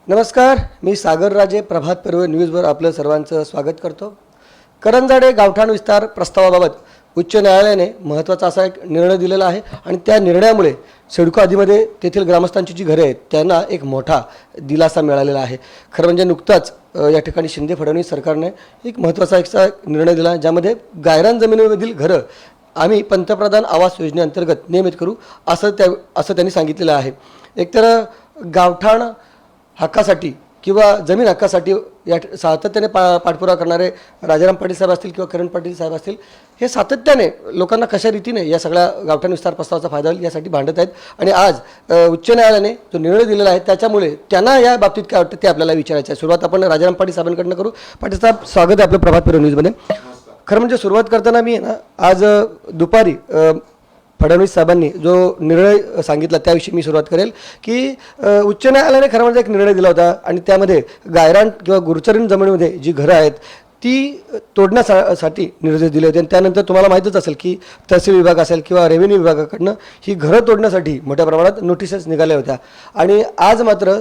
नमस्कार, मी सागर राजे प्रभात पर्व न्यूजवर आपलं सर्वांचं स्वागत करतो। करंजाडे गावठाण विस्तार प्रस्तावाबाबत उच्च न्यायालयाने महत्त्वाचा असा एक निर्णय दिलेला आहे आणि त्या निर्णयामुळे सिडको आधीमध्ये तेथील ग्रामस्थांची जी घरे आहेत त्यांना एक मोठा दिलासा मिळालेला आहे। खरं म्हणजे नुकताच या ठिकाणी शिंदे फडणवीस सरकारने एक महत्त्वाचा एक निर्णय दिला ज्यामध्ये गायरान जमिनीमधील घरं आम्ही पंतप्रधान आवास योजनेअंतर्गत नियमित करू असं त्यांनी सांगितलेलं आहे। एकतर गावठाण हक्कासाठी किंवा जमीन हक्कासाठी या सातत्याने पाठपुरावा करणारे राजाराम पाटील साहेब असतील किंवा किरण पाटील साहेब असतील, हे सातत्याने लोकांना कशा रीतीने या सगळ्या गावठाण विस्तार प्रस्तावाचा फायदा होईल यासाठी भांडत आहेत। आणि आज उच्च न्यायालयाने जो निर्णय दिलेला आहे त्याच्यामुळे त्यांना या बाबतीत काय वाटतं ते आपल्याला विचारायचं आहे। सुरुवात आपण राजाराम पाटील साहेबांकडून करू। पाटील साहेब, स्वागत आहे आपलं प्रभात पेरो न्यूजमध्ये। खरं म्हणजे सुरुवात करताना मी ना आज दुपारी फडणवीस साहेबांनी जो निर्णय सांगितला त्याविषयी मी सुरुवात करेल की उच्च न्यायालयाने खरं म्हणजे एक निर्णय दिला होता आणि त्यामध्ये गायरान किंवा गुरचरण जमिनीमध्ये जी घरं आहेत ती तोडण्यासाठी निर्देश दिले होते। आणि त्यानंतर तुम्हाला माहीतच असेल की तहसील विभाग असेल किंवा रेव्हेन्यू विभागाकडनं ही घरं तोडण्यासाठी मोठ्या प्रमाणात नोटिसेस निघाल्या होत्या। आणि आज मात्र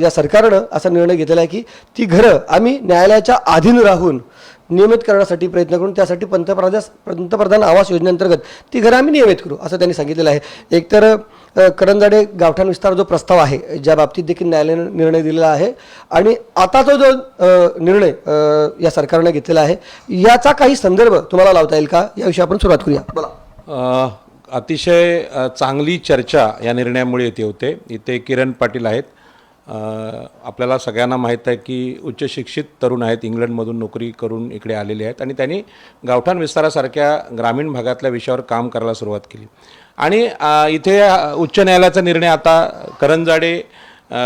या सरकारनं असा निर्णय घेतलेला आहे की ती घरं आम्ही न्यायालयाच्या अधीन राहून नियमित करण्यासाठी प्रयत्न करून त्यासाठी पंतप्रधान आवास योजनेअंतर्गत ती घरं आम्ही नियमित करू असं त्यांनी सांगितलेलं आहे। एकतर करंजाडे गावठाण विस्तार जो प्रस्ताव आहे ज्या बाबतीत देखील न्यायालयाने निर्णय दिलेला आहे आणि आताचा जो निर्णय या सरकारने घेतलेला आहे याचा काही संदर्भ तुम्हाला लावता येईल का, याविषयी आपण सुरुवात करूया। बोला। अतिशय चांगली चर्चा या निर्णयामुळे येते होते। इथे किरण पाटील आहेत। आपल्याला सगळ्यांना माहीत आहे की उच्च शिक्षित तरुण आहेत, इंग्लंडमधून नोकरी करून इकडे आलेले आहेत आणि त्यांनी गावठाण विस्तारासारख्या ग्रामीण भागातल्या विषयावर काम करायला सुरुवात केली। आणि इथे उच्च न्यायालयाचा निर्णय आता करंजाडे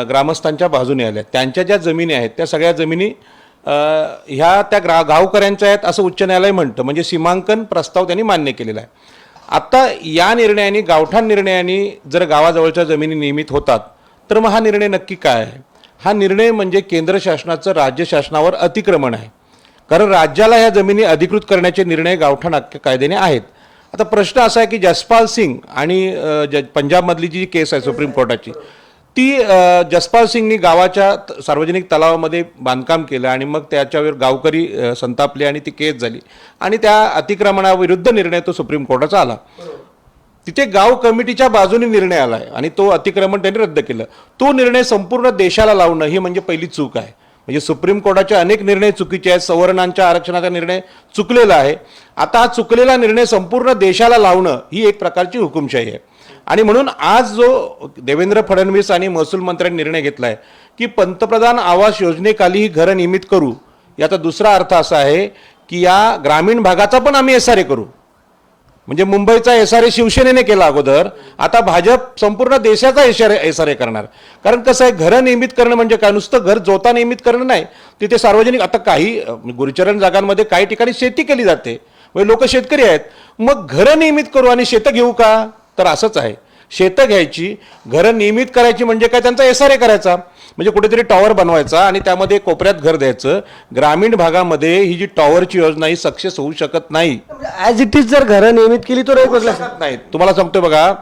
ग्रामस्थांच्या बाजूने आल्या। त्यांच्या ज्या जमिनी आहेत त्या सगळ्या जमिनी ह्या त्या गावकऱ्यांच्या आहेत असं उच्च न्यायालय म्हणतं, म्हणजे सीमांकन प्रस्ताव त्यांनी मान्य केलेला आहे। आता या निर्णयाने, गावठाण निर्णयाने जर गावाजवळच्या जमिनी नियमित होतात तर मग हा निर्णय नक्की काय आहे? हा निर्णय म्हणजे केंद्र शासनाचं राज्य शासनावर अतिक्रमण आहे, कारण राज्याला ह्या जमिनी अधिकृत करण्याचे निर्णय गावठाण हक्क कायद्याने आहेत। आता प्रश्न असा आहे की जसपाल सिंग आणि पंजाबमधली जी केस आहे सुप्रीम कोर्टाची, ती जसपाल सिंगनी गावाच्या सार्वजनिक तलावामध्ये बांधकाम केलं आणि मग त्याच्यावर गावकरी संतापले आणि ती केस झाली आणि त्या अतिक्रमणाविरुद्ध निर्णय तो सुप्रीम कोर्टाचा आला। तिथे गाव कमिटीच्या बाजूने निर्णय आला आहे आणि तो अतिक्रमण त्यांनी रद्द केलं। तो निर्णय संपूर्ण देशाला लावणं ही म्हणजे पहिली चूक आहे। म्हणजे सुप्रीम कोर्टाचे अनेक निर्णय चुकीचे आहेत, सवर्णांच्या आरक्षणाचा निर्णय चुकलेला आहे। आता हा चुकलेला निर्णय संपूर्ण देशाला लावणं ही एक प्रकारची हुकुमशाही आहे। आणि म्हणून आज जो देवेंद्र फडणवीस आणि महसूल मंत्र्यांनी निर्णय घेतला आहे की पंतप्रधान आवास योजनेखाली ही घरं नियमित करू, याचा दुसरा अर्थ असा आहे की या ग्रामीण भागाचा पण आम्ही SRA करू। म्हणजे मुंबईचा SRA शिवसेनेने केला अगोदर, आता भाजप संपूर्ण देशाचा SRA करणार। कारण कसं आहे, घरं नियमित करणं म्हणजे काय, नुसतं घर जोता नियमित करणं नाही, तिथे सार्वजनिक आता काही गुरुचरण जागांमध्ये काही ठिकाणी शेती केली जाते, म्हणजे लोक शेतकरी आहेत। मग घरं नियमित करू आणि शेतं घेऊ का, तर असंच आहे। शेतं घ्यायची, घरं नियमित करायची म्हणजे काय, त्यांचा SRA करायचा, म्हणजे कुठेतरी टॉवर बनवायचा आणि त्यामध्ये कोपऱ्यात घर द्यायचं। ग्रामीण भागामध्ये ही जी टॉवरची योजना ही सक्सेस होऊ शकत नाही। ॲज इट इज जर घरं नियमित केली तर एक नाही। तुम्हाला सांगतो बघा,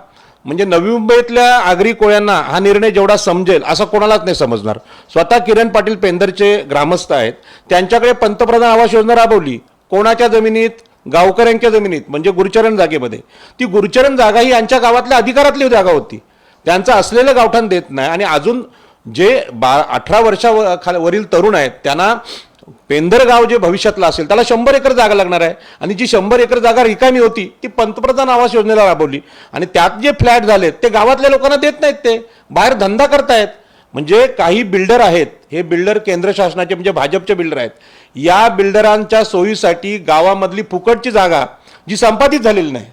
म्हणजे नवी मुंबईतल्या आगरी कोळ्यांना हा निर्णय जेवढा समजेल असा कोणालाच नाही समजणार। स्वतः किरण पाटील पेंदरचे ग्रामस्थ आहेत, त्यांच्याकडे पंतप्रधान आवास योजना राबवली कोणाच्या जमिनीत, गावकऱ्यांच्या जमिनीत, म्हणजे गुरुचरण जागेमध्ये। ती गुरुचरण जागा ही यांच्या गावातल्या अधिकारातली जागा होती, त्यांचं असलेलं गावठाण देत नाही। आणि अजून जे 18 वर्षावरील तरुण आहेत त्यांना पेंदर गाव जे भविष्यातलं असेल त्याला 100 एकर जागा लागणार आहे आणि जी 100 एकर जागा रिकामी होती ती पंतप्रधान आवास योजनेला राबवली आणि त्यात जे फ्लॅट झालेत ते गावातल्या लोकांना देत नाहीत, ते बाहेर धंदा करतायत। म्हणजे काही बिल्डर आहेत, हे बिल्डर केंद्र शासनाचे म्हणजे भाजपचे बिल्डर आहेत, या बिल्डरांच्या सोयीसाठी गावामधली फुकटची जागा जी संपादित झालेली नाही,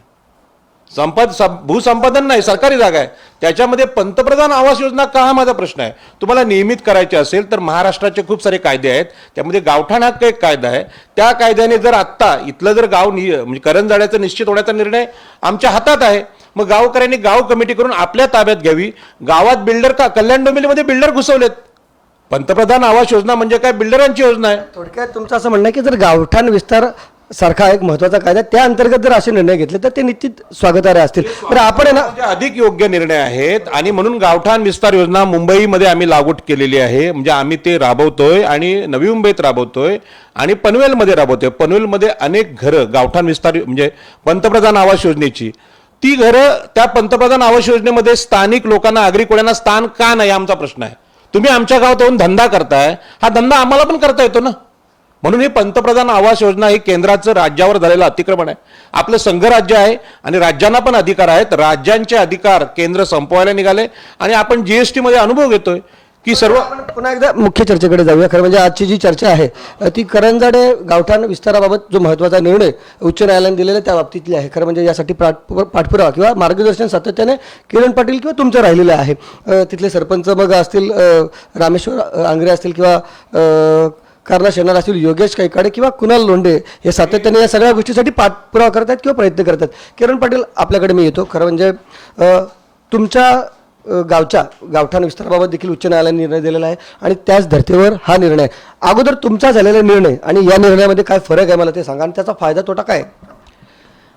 भूसंपादन नाही, सरकारी जागा आहे, त्याच्यामध्ये पंतप्रधान आवास योजना का, हा माझा प्रश्न आहे। तुम्हाला नियमित करायचे असेल तर महाराष्ट्राचे खूप सारे कायदे आहेत, त्यामध्ये गावठाण हक्क एक कायदा आहे। त्या कायद्याने जर आत्ता इथलं जर गाव म्हणजे करंजाड्याचं निश्चित होण्याचा निर्णय आमच्या हातात आहे, मग गावकऱ्यांनी गाव कमिटी करून आपल्या ताब्यात घ्यावी। गावात बिल्डर का, कल्याण डोंबिवलीमध्ये बिल्डर घुसवलेत। पंतप्रधान आवास योजना म्हणजे काय, बिल्डरांची योजना आहे। थोडक्यात तुमचं असं म्हणणं आहे की जर गावठाण विस्तार सारखा एक महत्त्वाचा कायदा आहे. त्या अंतर्गत जर असे निर्णय घेतले तर ते निश्चित स्वागतार्ह असतील. तर आपण आहे ना म्हणजे अधिक योग्य निर्णय आहेत आणि म्हणून गावठाण विस्तार योजना मुंबईमध्ये आम्ही लागू केलेली आहे. म्हणजे आम्ही ते राबवतोय आणि नवी मुंबईत राबवतोय आणि पनवेलमध्ये राबवतोय. पनवेलमध्ये अनेक घरं गावठाण विस्तार म्हणजे पंतप्रधान आवास योजनेची ती घरं त्या पंतप्रधान आवास योजनेमध्ये स्थानिक लोकांना नागरिकांना स्थान का नाही आमचा प्रश्न आहे. तुम्ही आमच्या गावात येऊन धंदा करताय, हा धंदा आम्हाला पण करता येतो ना. म्हणून ही पंतप्रधान आवास योजना ही केंद्राचं राज्यावर झालेलं अतिक्रमण आहे. आपलं संघराज्य आहे आणि राज्यांना पण अधिकार आहेत. राज्यांचे अधिकार केंद्र संपवायला निघाले आणि आपण जीएसटी मध्ये अनुभव घेतोय की सर्व. आपण पुन्हा एकदा मुख्य चर्चेकडे जाऊया. खरं म्हणजे आजची जी चर्चा आहे ती करंजाडे गावठाण विस्ताराबाबत जो महत्त्वाचा निर्णय उच्च न्यायालयाने दिलेला त्या बाबतीतली आहे. खरं म्हणजे यासाठी पाठपुरावा किंवा मार्गदर्शन सातत्याने किरण पाटील किंवा तुमचं राहिलेलं आहे. तिथले सरपंच मग असतील रामेश्वर आंग्रे असतील किंवा कर्णा शेणार असतील, योगेश कैकाडे किंवा कुणाल लोंढे हे सातत्याने या सगळ्या गोष्टीसाठी पाठपुरावा करत आहेत किंवा प्रयत्न करतात. किरण पाटील आपल्याकडे मी येतो. खरं म्हणजे तुमच्या गावच्या गावठाण विस्ताराबाबत देखील उच्च न्यायालयाने निर्णय दिलेला आहे आणि त्याच धर्तीवर हा निर्णय. अगोदर तुमचा झालेला निर्णय आणि या निर्णयामध्ये काय फरक आहे मला ते सांगा आणि त्याचा फायदा तोटा काय आहे?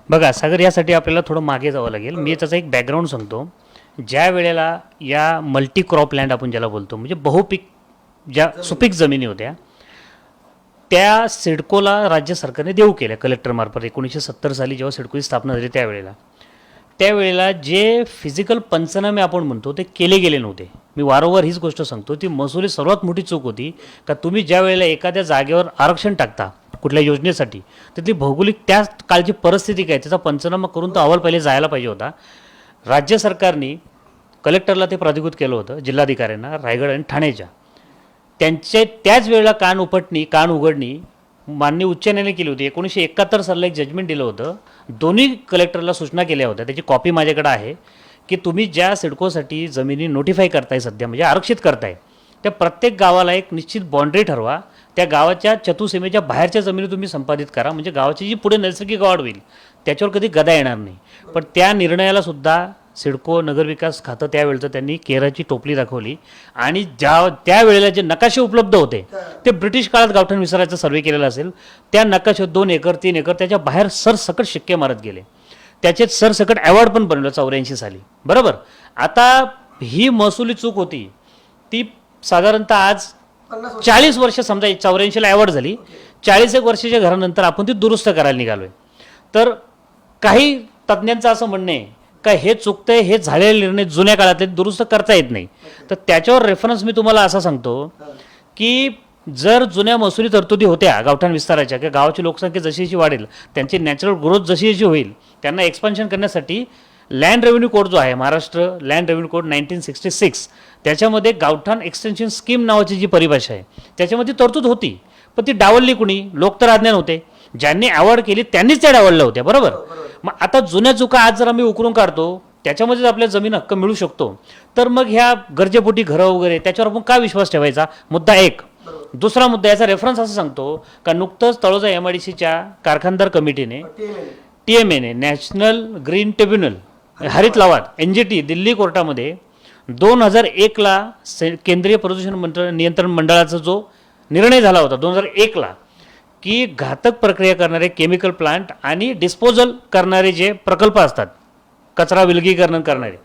बघा सागर, यासाठी आपल्याला थोडं मागे जावं लागेल. मी त्याचा एक बॅकग्राऊंड सांगतो. ज्या वेळेला या मल्टी क्रॉप लँड आपण ज्याला बोलतो म्हणजे बहुपीक ज्या सुपीक जमिनी होत्या त्या सिडकोला राज्य सरकारने देऊ केल्या कलेक्टरमार्फत. 1970 साली जेव्हा सिडकोची स्थापना झाली त्यावेळेला जे फिजिकल पंचनामे आपण म्हणतो ते केले गेले नव्हते. मी वारंवार हीच गोष्ट सांगतो. ती महसुली सर्वात मोठी चूक होती का तुम्ही ज्या वेळेला एखाद्या जागेवर आरक्षण टाकता कुठल्या योजनेसाठी तिथली भौगोलिक त्या काळची परिस्थिती काय त्याचा पंचनामा करून तो अहवाल पहिले जायला पाहिजे होता. राज्य सरकारने कलेक्टरला ते प्राधिकृत केलं होतं, जिल्हाधिकाऱ्यांना रायगड आणि ठाण्याच्या. त्यांचे त्याच वेळेला कान उघडणी माननीय उच्च न्यायालयाने केली होती. 1971 साली एक जजमेंट दिलं होतं. दोन्ही कलेक्टरला सूचना केल्या होत्या, त्याची कॉपी माझ्याकडे आहे, की तुम्ही ज्या सिडकोसाठी जमिनी नोटिफाय करताय सध्या म्हणजे आरक्षित करताय त्या प्रत्येक गावाला एक निश्चित बाँड्री ठरवा. त्या गावाच्या चतुसीमेच्या बाहेरच्या जमिनी तुम्ही संपादित करा म्हणजे गावाची जी पुढे नैसर्गिक वाढ होईल त्याच्यावर कधी गदा येणार नाही. पण त्या निर्णयाला सुद्धा सिडको नगरविकास खातं त्यावेळेचं त्यांनी केराची टोपली दाखवली आणि त्यावेळेला जे नकाशे उपलब्ध होते ते ब्रिटिश काळात गावठाण विस्ताराचा सर्वे केलेला असेल त्या नकाशे 2 एकर 3 एकर त्याच्या बाहेर सरसकट शिक्के मारत गेले. त्याचे सरसकट अवॉर्ड पण बनवलं 84 साली. बरोबर. आता ही महसुली चूक होती ती साधारणतः आज 40 वर्ष समजा 84ला अवॉर्ड झाली. 41 वर्षाच्या घरानंतर आपण ती दुरुस्त करायला निघालोय. तर काही तज्ज्ञांचं असं म्हणणं आहे का हे चुकतंय, हे झालेले निर्णय जुन्या काळातले दुरुस्त करता येत नाही. तर त्याच्यावर रेफरन्स मी तुम्हाला असा सांगतो की जर जुन्या महसुली तरतुदी होत्या गावठाण विस्ताराच्या किंवा गावाची लोकसंख्या जशी जशी वाढेल त्यांची नॅचरल ग्रोथ जशी जशी होईल त्यांना एक्सपान्शन करण्यासाठी लँड रेव्हेन्यू कोड जो आहे महाराष्ट्र लँड रेव्हेन्यू कोड 1966 त्याच्यामध्ये गावठाण एक्सटेन्शन स्कीम नावाची जी परिभाषा आहे त्याच्यामध्ये तरतूद होती. पण ती डावलली कुणी? लोक तर अज्ञान होते. ज्यांनी अवॉर्ड केली त्यांनीच त्या डावलल्या होत्या. बरोबर. मग आता जुन्या चुका आज जर आम्ही उकरून काढतो त्याच्यामध्येच आपल्या जमीन हक्क मिळू शकतो. तर मग ह्या गरजेपोटी घरं वगैरे त्याच्यावर आपण का विश्वास ठेवायचा? मुद्दा एक. दुसरा मुद्दा याचा रेफरन्स असं सांगतो का नुकतंच तळोजा MIDCच्या कारखानदार कमिटीने TMA नॅशनल ग्रीन ट्रिब्युनल हरित लवाद NGT दिल्ली कोर्टामध्ये 2001ला केंद्रीय प्रदूषण नियंत्रण मंडळाचा जो निर्णय झाला होता 2001ला की घातक प्रक्रिया करणारे केमिकल प्लांट आणि डिस्पोजल करणारे जे प्रकल्प असतात कचरा विलगीकरण करणारे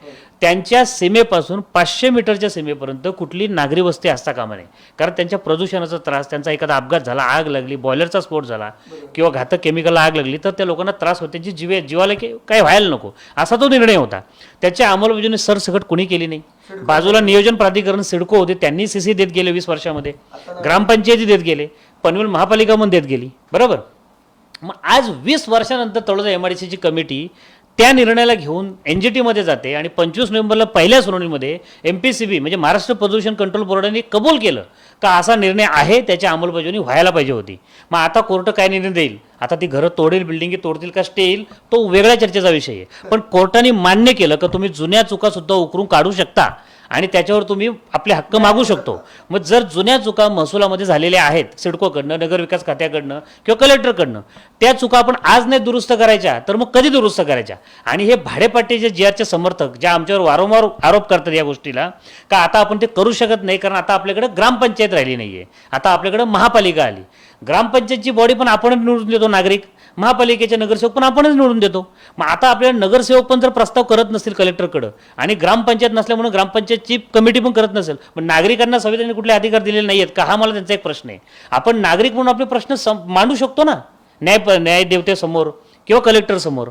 त्यांच्या सीमेपासून 500 मीटरच्या सीमेपर्यंत कुठली नागरी वस्ती असता कामा नये. कारण त्यांच्या प्रदूषणाचा त्रास त्यांचा एखादा अपघात झाला आग लागली बॉयलरचा स्फोट झाला किंवा घातक केमिकलला आग लागली तर त्या लोकांना त्रास होतो त्यांची जीवाला काही व्हायला नको असा तो निर्णय होता. त्याच्या अंमलबजावणी सरसकट कुणी केली नाही. बाजूला नियोजन प्राधिकरण सिडको होते त्यांनी CC देत गेले 20 वर्षामध्ये. ग्रामपंचायती देत गेले. पनवेल महापालिका पण देत गेली. बरोबर. मग आज 20 वर्षानंतर तळोजा MIDCची कमिटी त्या निर्णयाला घेऊन NGT मध्ये जाते आणि 25 नोव्हेंबरला पहिल्या सुनावणीमध्ये MPCB म्हणजे महाराष्ट्र प्रदूषण कंट्रोल बोर्डाने कबूल केलं का असा निर्णय आहे त्याची अंमलबजावणी व्हायला पाहिजे होती. मग आता कोर्ट काय निर्णय देईल? आता ती घरं तोडेल बिल्डिंगी तोडतील का स्टे येईल तो वेगळ्या चर्चेचा विषय आहे. पण कोर्टाने मान्य केलं का तुम्ही जुन्या चुका सुद्धा उकरून काढू शकता आणि त्याच्यावर तुम्ही आपले हक्क मागू शकतो. मग जर जुन्या चुका महसुलामध्ये झालेल्या आहेत सिडकोकडनं नगरविकास खात्याकडनं किंवा कलेक्टरकडनं त्या चुका आपण आज नाही दुरुस्त करायच्या तर मग कधी दुरुस्त करायच्या? आणि हे भाडेपट्टीचे GRचे समर्थक ज्या आमच्यावर वारंवार आरोप करतात या गोष्टीला का आता आपण ते करू शकत नाही कारण आता आपल्याकडे ग्रामपंचायत राहिली नाहीये. आता आपल्याकडे महापालिका आली. ग्रामपंचायतची बॉडी पण आपण निवडून देतो नागरिक. महापालिकेचे नगरसेवक पण आपणच निवडून देतो. मग आता आपल्याला नगरसेवक पण जर प्रस्ताव करत नसतील कलेक्टरकडं आणि ग्रामपंचायत नसल्यामुळे ग्रामपंचायतची कमिटी पण करत नसेल, पण नागरिकांना संविधानाने कुठले अधिकार दिलेले नाही आहेत का, हा मला त्यांचा एक प्रश्न आहे. आपण नागरिक म्हणून आपले प्रश्न मांडू शकतो ना न्यायदेवतेसमोर किंवा कलेक्टरसमोर.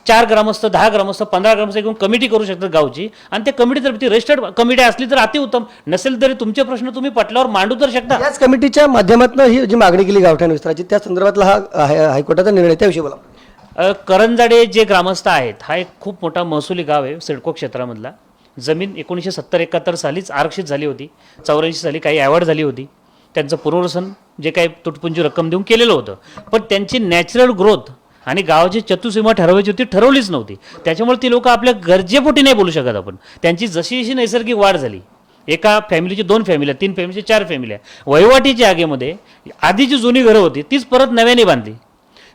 4 ग्रामस्थ 10 ग्रामस्थ 15 ग्रामस्थ घेऊन कमिटी करू शकतात गावची, आणि त्या कमिटी जर ती रजिस्टर्ड कमिटी असली तर अतिउत्तम, नसेल तरी तुमचे प्रश्न तुम्ही पटल्यावर मांडू तर शकता. याच कमिटीच्या माध्यमातून ही जी मागणी केली गावठाण विस्ताराची, त्या संदर्भातला हा हायकोर्टाचा निर्णय, त्याविषयी बोला. करंजाडे जे ग्रामस्थ आहेत, हा एक खूप मोठा महसुली गाव आहे सिडको क्षेत्रामधला. जमीन 1970-71 सालीच आरक्षित झाली होती, 84 साली काही ॲवॉर्ड झाली होती. त्यांचं पुनर्वसन जे काही तुटपुंजी रक्कम देऊन केलेलं होतं, पण त्यांची नॅचरल ग्रोथ आणि गावाची चतुसीमा ठरवायची होती, ठरवलीच नव्हती. त्याच्यामुळे ती लोक आपल्या गरजेपोटी नाही बोलू शकत आपण. त्यांची जशी जशी नैसर्गिक वाढ झाली, एका फॅमिलीची 2 फॅमिल्या, 3 फॅमिलीची 4 फॅमिल्या, वहिवाटीच्या जागेमध्ये आधी जी जुनी घरं होती तीच परत नव्याने बांधली,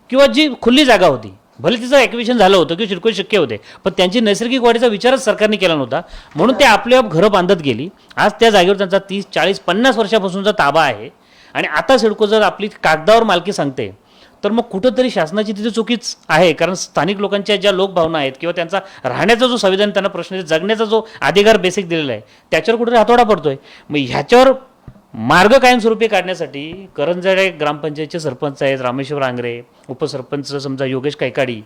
किंवा जी खुली जागा होती, भले तिचं ॲक्विशन झालं होतं की चिरकोळ शक्य होते, पण त्यांची नैसर्गिक वाढीचा विचारच सरकारने केला नव्हता, म्हणून ते आपल्या घरं बांधत गेली. आज त्या जागेवर त्यांचा 30, 40, 50 वर्षापासूनचा ताबा आहे. आणि आता सिडको जर आपली कागदावर मालकी सांगते, तर मग कुठंतरी शासनाची तिथे चुकीच आहे. कारण स्थानिक लोकांच्या ज्या लोकभावना आहेत किंवा त्यांचा राहण्याचा जो संविधान त्यांना प्रश्न, जगण्याचा जो अधिकार बेसिक दिलेला आहे, त्याच्यावर कुठेतरी हातोडा पडतोय. मग ह्याच्यावर मार्ग कायमस्वरूपी काढण्यासाठी करंजाडे ग्रामपंचायतचे सरपंच आहेत रामेश्वर आंग्रे, उपसरपंच समजा योगेश कैकाडी,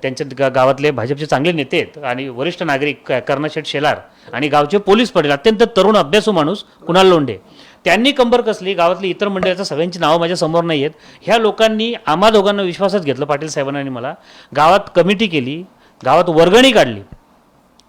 त्यांच्या गावातले भाजपचे चांगले नेते आहेत, आणि वरिष्ठ नागरिक कर्णाशेठ शेलार, आणि गावचे पोलीस पटेल, अत्यंत तरुण अभ्यासू माणूस कुणाल लोंढे, त्यांनी कंबर कसली. गावातली इतर मंडळाच्या सगळ्यांची नावं माझ्या समोर नाही आहेत. ह्या लोकांनी आम्हा दोघांना विश्वासात घेतलं, पाटील साहेबांना आणि मला. गावात कमिटी केली, गावात वर्गणी काढली,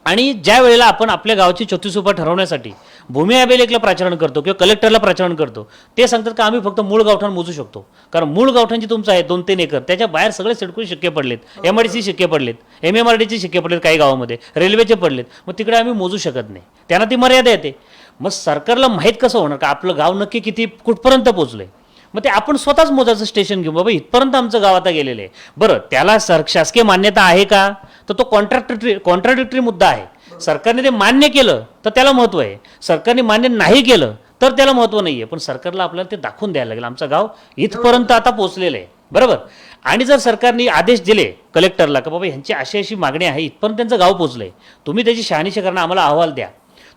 आणि ज्या वेळेला आपण आपल्या गावाची चतुसूपा ठरवण्यासाठी भूमी अभिलेखला प्राचारण करतो किंवा कलेक्टरला प्राचारण करतो, ते सांगतात का आम्ही फक्त मूळ गावठाण मोजू शकतो. कारण मूळ गावठाण जे तुमचं आहे 2-3 एकर, त्याच्या बाहेर सगळे सिडको शिक्के पडलेत, MIDC शिक्के पडलेत, MMRDचे शिक्के पडलेत, काही गावामध्ये रेल्वेचे पडलेत. मग तिकडे आम्ही मोजू शकत नाही, त्यांना ती मर्यादा येते. मग सरकारला माहीत कसं होणार का आपलं गाव नक्की किती कुठपर्यंत पोहोचलंय? मग ते आपण स्वतःच मोजायचं स्टेशन घेऊ, बाबा इथपर्यंत आमचं गाव आता गेलेलं आहे. बरं, त्याला शासकीय मान्यता आहे का, तर तो कॉन्ट्राडिक्टरी मुद्दा आहे. सरकारने ते मान्य केलं तर त्याला महत्त्व आहे, सरकारने मान्य नाही केलं तर त्याला महत्त्व नाही आहे. पण सरकारला आपल्याला ते दाखवून द्यायला लागेल आमचं गाव इथपर्यंत आता पोहोचलेलं आहे, बरोबर. आणि जर सरकारने आदेश दिले कलेक्टरला की बाबा ह्यांची अशी मागणी आहे, इथपर्यंत त्यांचं गाव पोहोचलं आहे, तुम्ही त्याची शहानिशा करणं आम्हाला अहवाल द्या,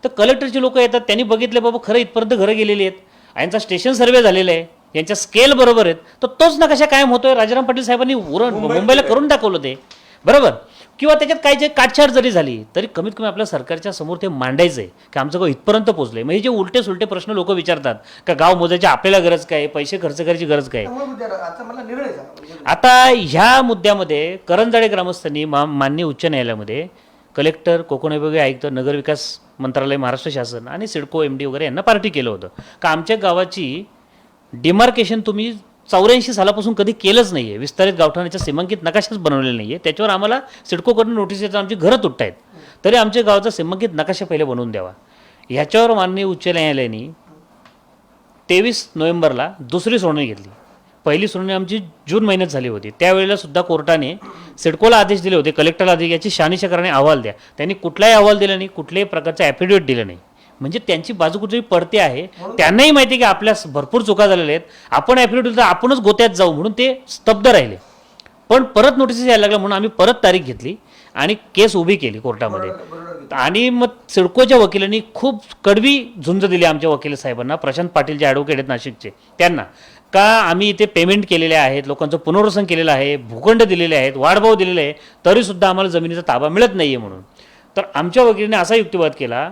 तर कलेक्टरचे लोक येतात, त्यांनी बघितले बाबा खरं इथपर्यंत घरं गेलेली आहेत, यांचा स्टेशन सर्वे झालेला आहे, यांच्या स्केल बरोबर आहेत, तर तोच नकाशा कायम होतोय. राजाराम पाटील साहेबांनी मुंबईला करून दाखवलं ते, बरोबर. किंवा त्याच्यात काही जे काटछाट जरी झाली तरी कमीत कमी आपल्या सरकारच्या समोर ते मांडायचं आहे की आमचं गाव इथपर्यंत पोहोचलंय. मग हे जे उलटे सुलटे प्रश्न लोक विचारतात का गाव मोजायची आपल्याला गरज काय, पैसे खर्च करायची गरज काय. आता ह्या मुद्द्यामध्ये करंजाडे ग्रामस्थांनी माननीय उच्च न्यायालयामध्ये कलेक्टर, कोकण विभागीय आयुक्त, नगरविकास मंत्रालय, महाराष्ट्र शासन आणि सिडको MD वगैरे यांना पार्टी केलं होतं का आमच्या गावाची डिमार्केशन तुम्ही 84 सालापासून कधी केलंच नाही आहे, विस्तारित गावठाणाच्या सीमांकित नकाशाच बनवलेला नाही आहे, त्याच्यावर आम्हाला सिडकोकडून नोटीस येतात, आमची घरं तुटत आहेत, तरी आमच्या गावाचा सीमांकित नकाशा पहिले बनवून द्यावा. ह्याच्यावर माननीय उच्च न्यायालयाने 23 नोव्हेंबरला दुसरी सुनावणी घेतली. पहिली सुनावणी आमची जून महिन्यात झाली होती. त्यावेळेला सुद्धा कोर्टाने सिडकोला आदेश दिले होते, कलेक्टरला आदेश, याची शहानिशा करणे अहवाल द्या. त्यांनी कुठलाही अहवाल दिला नाही, कुठल्याही प्रकारचं ॲफिडेविट दिलं नाही. म्हणजे त्यांची बाजू कुठेतरी पडते आहे, त्यांनाही माहिती की आपल्या भरपूर चुका झालेल्या आहेत, आपण ॲफिडेविट दिलं तर आपणच गोत्यात जाऊ म्हणून ते स्तब्ध राहिले. पण परत नोटीस यायला लागल्या म्हणून आम्ही परत तारीख घेतली आणि केस उभी केली कोर्टामध्ये. आणि मग सिडकोच्या वकिलांनी खूप कडवी झुंज दिली आमच्या वकील साहेबांना, प्रशांत पाटील जे ॲडव्होकेट आहेत नाशिकचे, त्यांना का आम्ही इथे पेमेंट केलेले आहेत, लोकांचं पुनर्वसन केलेलं आहे, भूखंड दिलेले आहेत, वाढभाव दिलेले आहे, तरीसुद्धा आम्हाला जमिनीचा ताबा मिळत नाही आहे म्हणून. तर आमच्या वकिलांनी असा युक्तिवाद केला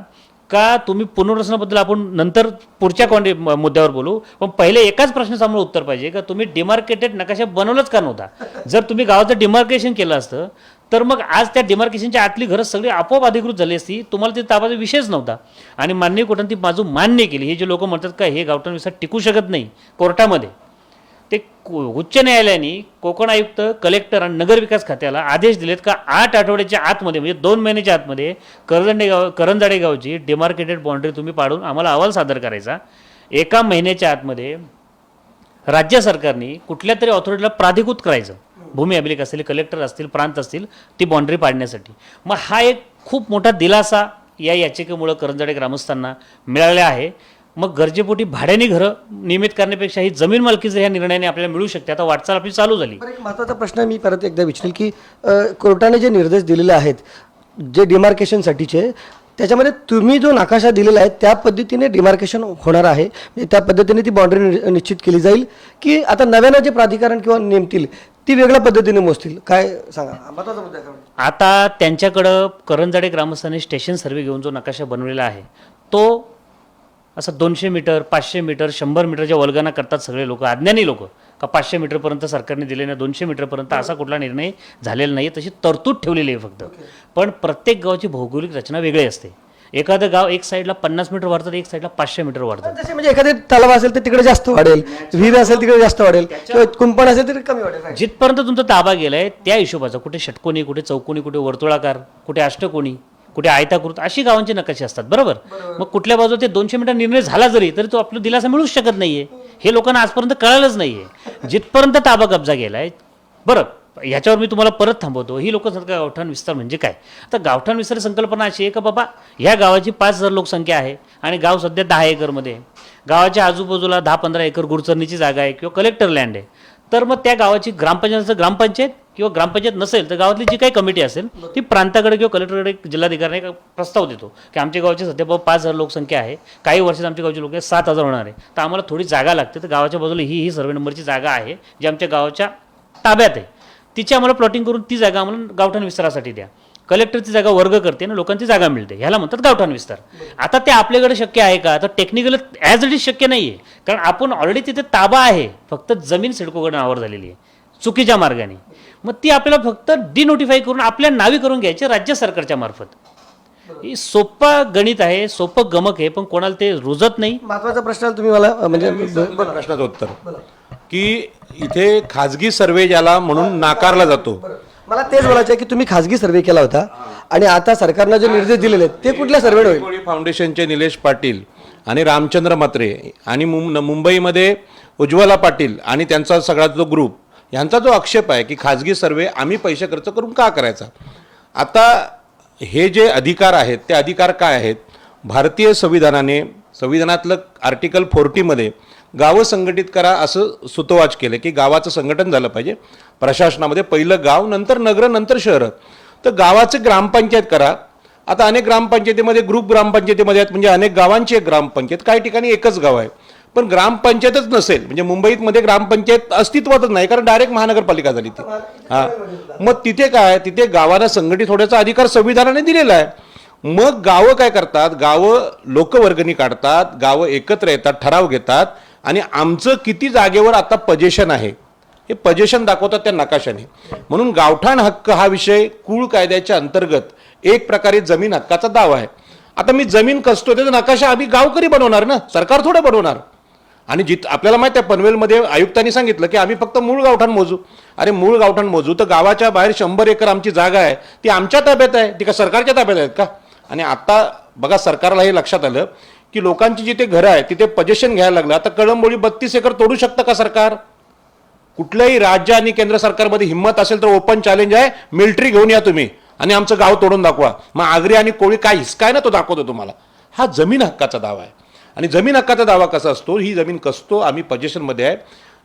का तुम्ही पुनर्वसनाबद्दल आपण नंतर पुढच्या मुद्द्यावर बोलू, पण पहिले एकाच प्रश्नाचं आम्हाला उत्तर पाहिजे का तुम्ही डिमार्केटेड नकाशा बनवलंच का नव्हता. जर तुम्ही गावाचं डिमार्केशन केलं असतं तर मग आज त्या डिमार्केशनच्या आतली घरं सगळी आपोआप अधिकृत झाली असती, तुम्हाला ते ताबाचा विषयच नव्हता. आणि माननीय कोर्टाने ती बाजू मान्य केली. हे जे लोक म्हणतात का हे गावठाण विस्तार टिकू शकत नाही कोर्टामध्ये, ते उच्च न्यायालयाने कोकण आयुक्त, कलेक्टर आणि नगरविकास खात्याला आदेश दिलेत का 8 आठवड्याच्या आतमध्ये, म्हणजे 2 महिन्याच्या आतमध्ये करंजाडे गावची डिमार्केटेड बाउंड्री तुम्ही पाडून आम्हाला अहवाल सादर करायचा. 1 महिन्याच्या आतमध्ये राज्य सरकारने कुठल्या तरी ऑथॉरिटीला प्राधिकृत करायचं, भूमी अभिलेख असतील, कलेक्टर असतील, प्रांत असतील, ती बाउंड्री पाडण्यासाठी. मग हा एक खूप मोठा दिलासा या याचिकेमुळं करंजाडे ग्रामस्थांना मिळालेला आहे. मग गरजेपोटी भाड्याने घरं नियमित करण्यापेक्षा ही जमीन मालकीचं ह्या निर्णयाने आपल्याला मिळू शकते. आता वाटचाल आपली चालू झाली. पण एक महत्त्वाचा प्रश्न मी परत एकदा विचारेल की कोर्टाने जे निर्देश दिलेले आहेत जे डिमार्केशनसाठीचे, त्याच्यामध्ये तुम्ही जो नकाशा दिलेला आहे त्या पद्धतीने डिमार्केशन होणार आहे, म्हणजे त्या पद्धतीने ती बाउंड्री निश्चित केली जाईल की आता नव्यानं जे प्राधिकरण किंवा नेमतील ती वेगळ्या पद्धतीने मोजतील, काय सांगा? महत्त्वाचा मुद्दा आहे का? आता त्यांच्याकडं करंजाडे ग्रामस्थांनी स्टेशन सर्वे घेऊन जो नकाशा बनवलेला आहे तो असं 200 मीटर 500 मीटर 100 मीटरच्या वल्गना करतात सगळे लोक, अज्ञानी लोक, का 500 मीटरपर्यंत सरकारने दिले नाही 200 मीटरपर्यंत असा कुठला निर्णय झालेला नाही. तशी तरतूद ठेवलेली आहे फक्त. पण प्रत्येक गावाची भौगोलिक रचना वेगळी असते. एखादं गाव एक साईडला 50 मीटर वाढतात, एक साईडला 500 मीटर वाढतात. जसे म्हणजे एखादे तलाव असेल तर तिकडे जास्त वाढेल, विहीर असेल तिकडे जास्त वाढेल, किंवा कुंपण असेल तर कमी वाढेल. जिथपर्यंत तुमचा ताबा गेलाय त्या हिशोबाचा, कुठे षटकोनी, कुठे चौकोनी, कुठे वर्तुळाकार, कुठे अष्टकोनी, कुठे आयताकृत, अशी गावांची नकाशे असतात. बरोबर. मग कुठल्या बाजूला ते 200 मीटर निर्णय झाला तरी तो आपला दिलासा मिळूच शकत नाहीये. हे लोकांना आजपर्यंत कळालंच नाहीये. जिथपर्यंत ताबा कब्जा गेलाय. बरं, ह्याच्यावर मी तुम्हाला परत थांबवतो. ही लोक सांगतात गावठाण विस्तार म्हणजे काय. आता गावठाण विस्तार संकल्पना अशी आहे का बाबा ह्या गावाची 5000 लोकसंख्या आहे आणि गाव सध्या 10 एकरमध्ये आहे. गावाच्या आजूबाजूला 10-15 एकर गुरचरणीची जागा आहे किंवा कलेक्टर लँड आहे. तर मग त्या गावाची ग्रामपंचायत किंवा ग्रामपंचायत नसेल तर गावातली जी काही कमिटी असेल ती प्रांताकडे किंवा कलेक्टरकडे जिल्हाधिकाऱ्याने एक प्रस्ताव देतो की आमच्या गावाची सध्या बाबा 5000 लोकसंख्या आहे, काही वर्षात आमच्या गावची लोकसंख्या 7000 होणार आहे, तर आम्हाला थोडी जागा लागते. तर गावाच्या बाजूला ही सर्वे नंबरची जागा आहे जी आमच्या गावाच्या ताब्यात आहे, तिची आम्हाला प्लॉटिंग करून ती जागा आम्हाला गावठाण विस्तारासाठी द्या. कलेक्टरची जागा वर्ग करते आणि लोकांची जागा मिळते, ह्याला म्हणतात गावठाण विस्तार. आता ते आपल्याकडे शक्य आहे का? तर टेक्निकली ॲज इट इज शक्य नाही आहे, कारण आपण ऑलरेडी तिथे ताबा आहे, फक्त जमीन सिडकोकडे नावावर झालेली आहे चुकीच्या मार्गाने. मग ती आपल्याला फक्त डिनोटिफाय करून आपल्या नावी करून घ्यायची राज्य सरकारच्या मार्फत. ही सोपं गणित आहे, सोपं गमक आहे, पण कोणाला ते रुजत नाही. महत्त्वाचा प्रश्न तुम्ही मला म्हणजे प्रश्नाचं उत्तर की इथे खाजगी सर्वे ज्याला म्हणून नाकारला जातो. मला तेच बोलायचं आहे की तुम्ही खाजगी सर्वे केला होता आणि आता सरकारनं जे निर्देश दिलेले आहेत ते कुठल्या सर्वे होईल? कोळी फाउंडेशनचे निलेश पाटील आणि रामचंद्र म्हात्रे आणि मुंबईमध्ये उज्ज्वला पाटील आणि त्यांचा सगळा जो ग्रुप, यांचा जो आक्षेप आहे की खाजगी सर्वे आम्ही पैसे खर्च करून का करायचा. आता हे जे अधिकार आहेत ते अधिकार काय आहेत? भारतीय संविधानातलं आर्टिकल 40 गावं संघटित करा असं सुतोवाच केलं की गावाचं संघटन झालं पाहिजे प्रशासनामध्ये. पहिलं गाव, नंतर नगर, नंतर शहरं. तर गावाचं ग्रामपंचायत करा. आता अनेक ग्रामपंचायतीमध्ये ग्रुप ग्रामपंचायतीमध्ये आहेत, म्हणजे अनेक गावांची एक ग्रामपंचायत, काही ठिकाणी एकच गाव आहे. पण ग्रामपंचायतच नसेल, म्हणजे मुंबईमध्ये ग्रामपंचायत अस्तित्वातच नाही, कारण डायरेक्ट महानगरपालिका झाली ती. मग तिथे काय, तिथे गावाला संघटित होण्याचा अधिकार संविधानाने दिलेला आहे. मग गावं काय करतात, गावं लोकवर्गणी काढतात, गावं एकत्र येतात, ठराव घेतात आणि आमचं किती जागेवर आता पजेशन आहे हे पजेशन दाखवतात त्या नकाशाने. म्हणून गावठाण हक्क हा विषय कुळ कायद्याच्या अंतर्गत एक प्रकारे जमीन हक्काचा दावा आहे. आता मी जमीन कसतो त्याचा नकाशा आम्ही गावकरी बनवणार ना, सरकार थोडं बनवणार. आणि आपल्याला माहिती आहे पनवेलमध्ये आयुक्तांनी सांगितलं की आम्ही फक्त मूळ गावठाण मोजू. अरे मूळ गावठाण मोजू तर गावाच्या बाहेर 100 एकर आमची जागा आहे ती आमच्या ताब्यात आहे, ती का सरकारच्या ताब्यात आहेत का? आणि आता बघा सरकारला हे लक्षात आलं की लोकांची जिथे घरं आहेत तिथे पजेशन घ्यायला लागलं. आता कळंबोळी 32 एकर तोडू शकतं का सरकार? कुठल्याही राज्य आणि केंद्र सरकारमध्ये हिंमत असेल तर ओपन चॅलेंज आहे, मिलिटरी घेऊन या तुम्ही आणि आमचं गाव तोडून दाखवा. मग आगरी आणि कोळी काय हिसकाय ना तो दाखवतो तुम्हाला. हा जमीन हक्काचा दावा आहे. आणि जमीन हक्काचा दावा कसा असतो, ही जमीन कसतो आम्ही पजेशनमध्ये आहे.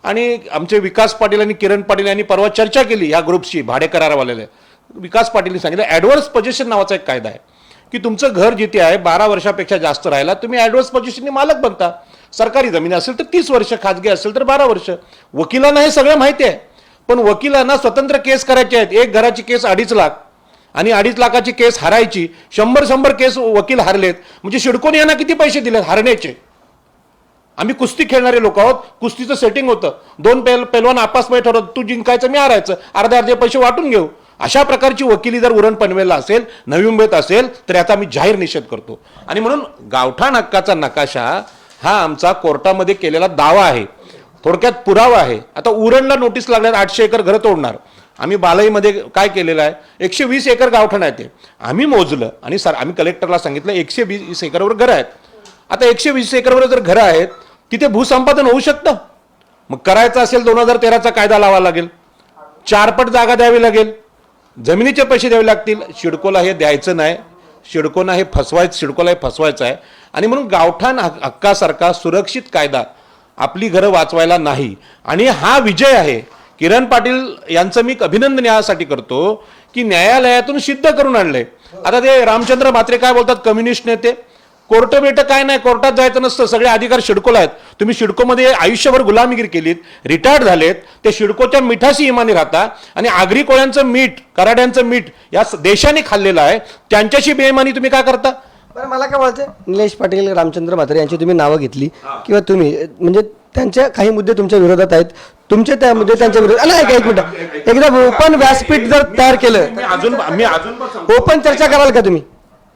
आणि आमचे विकास पाटील आणि किरण पाटील यांनी परवा चर्चा केली या ग्रुपशी, भाडे करारवालेले. विकास पाटीलनी सांगितलं ॲडव्हान्स पजेशन नावाचा एक कायदा आहे की तुमचं घर जिथे आहे 12 वर्षापेक्षा जास्त राहिला तुम्ही ॲडव्हान्स पजेशनने मालक बनता. सरकारी जमीन असेल तर 30 वर्ष, खाजगी असेल तर 12 वर्ष. वकिलांना हे सगळं माहिती आहे, पण वकिलांना स्वतंत्र केस करायचे आहेत. एक घराची केस 2.5 लाख आणि 2.5 लाखाची केस हरायची, 100 केस वकील हारलेत. म्हणजे शिडकोनी यांना किती पैसे दिलेत हारण्याचे? आम्ही कुस्ती खेळणारे लोक आहोत, कुस्तीचं सेटिंग होतं, 2 पैलवान आपसमध्ये ठरवत तू जिंकायचं मी हारायचं, अर्धे पैसे वाटून घेऊ. अशा प्रकारची वकिली जर उरण पनवेलला असेल, नवी मुंबईत असेल तर याचा मी जाहीर निषेध करतो. आणि म्हणून गावठाण हक्काचा नकाशा हा आमचा कोर्टामध्ये केलेला दावा आहे, थोडक्यात पुरावा आहे. आता उरणला नोटीस लागल्यात 800 एकर घरं तोडणार. आम्ही बालाईमध्ये काय केलेलं आहे, 120 एकर गावठाण आहे ते आम्ही मोजलं आणि आम्ही कलेक्टरला सांगितलं 120 एकरवर घरं आहेत. आता 120 एकरवर जर घरं आहेत तिथे भूसंपादन होऊ शकतं. मग करायचं असेल 2013चा कायदा लावावा लागेल, 4 पट जागा द्यावी लागेल, जमिनीचे पैसे द्यावे लागतील. शिडकोला हे द्यायचं नाही. सिडकोला हे फसवायचं आहे आणि म्हणून गावठाण हक्कासारखा सुरक्षित कायदा आपली घरं वाचवायला नाही. आणि हा विजय आहे. किरण पाटील यांचं मी अभिनंदन यासाठी करतो की न्यायालयातून सिद्ध करून आणलंय. आता ते रामचंद्र म्हात्रे काय बोलतात, कम्युनिस्ट नेते, कोर्ट बेट काय नाही, कोर्टात जायचं नसतं, सगळे अधिकार सिडकोला आहेत. तुम्ही सिडकोमध्ये आयुष्यभर गुलामीगिरी केलीत, रिटायर्ड झालेत, ते सिडकोच्या मिठाशी इमानी राहता आणि आगरी कोळ्यांचं मीठ, कराड्यांचं मीठ या देशाने खाल्लेलं आहे, त्यांच्याशी बेईमानी तुम्ही काय करता? बरं, मला काय म्हणायचं, निलेश पाटील, रामचंद्र म्हात्रे यांची तुम्ही नावं घेतली किंवा तुम्ही म्हणजे त्यांच्या काही मुद्दे तुमच्या विरोधात आहेत, तुमचे त्या मुद्दे त्यांच्या विरोधात. नाही, एक मिनिट, एकदा ओपन व्यासपीठ जर तयार केलं, मी अजून ओपन चर्चा कराल का तुम्ही?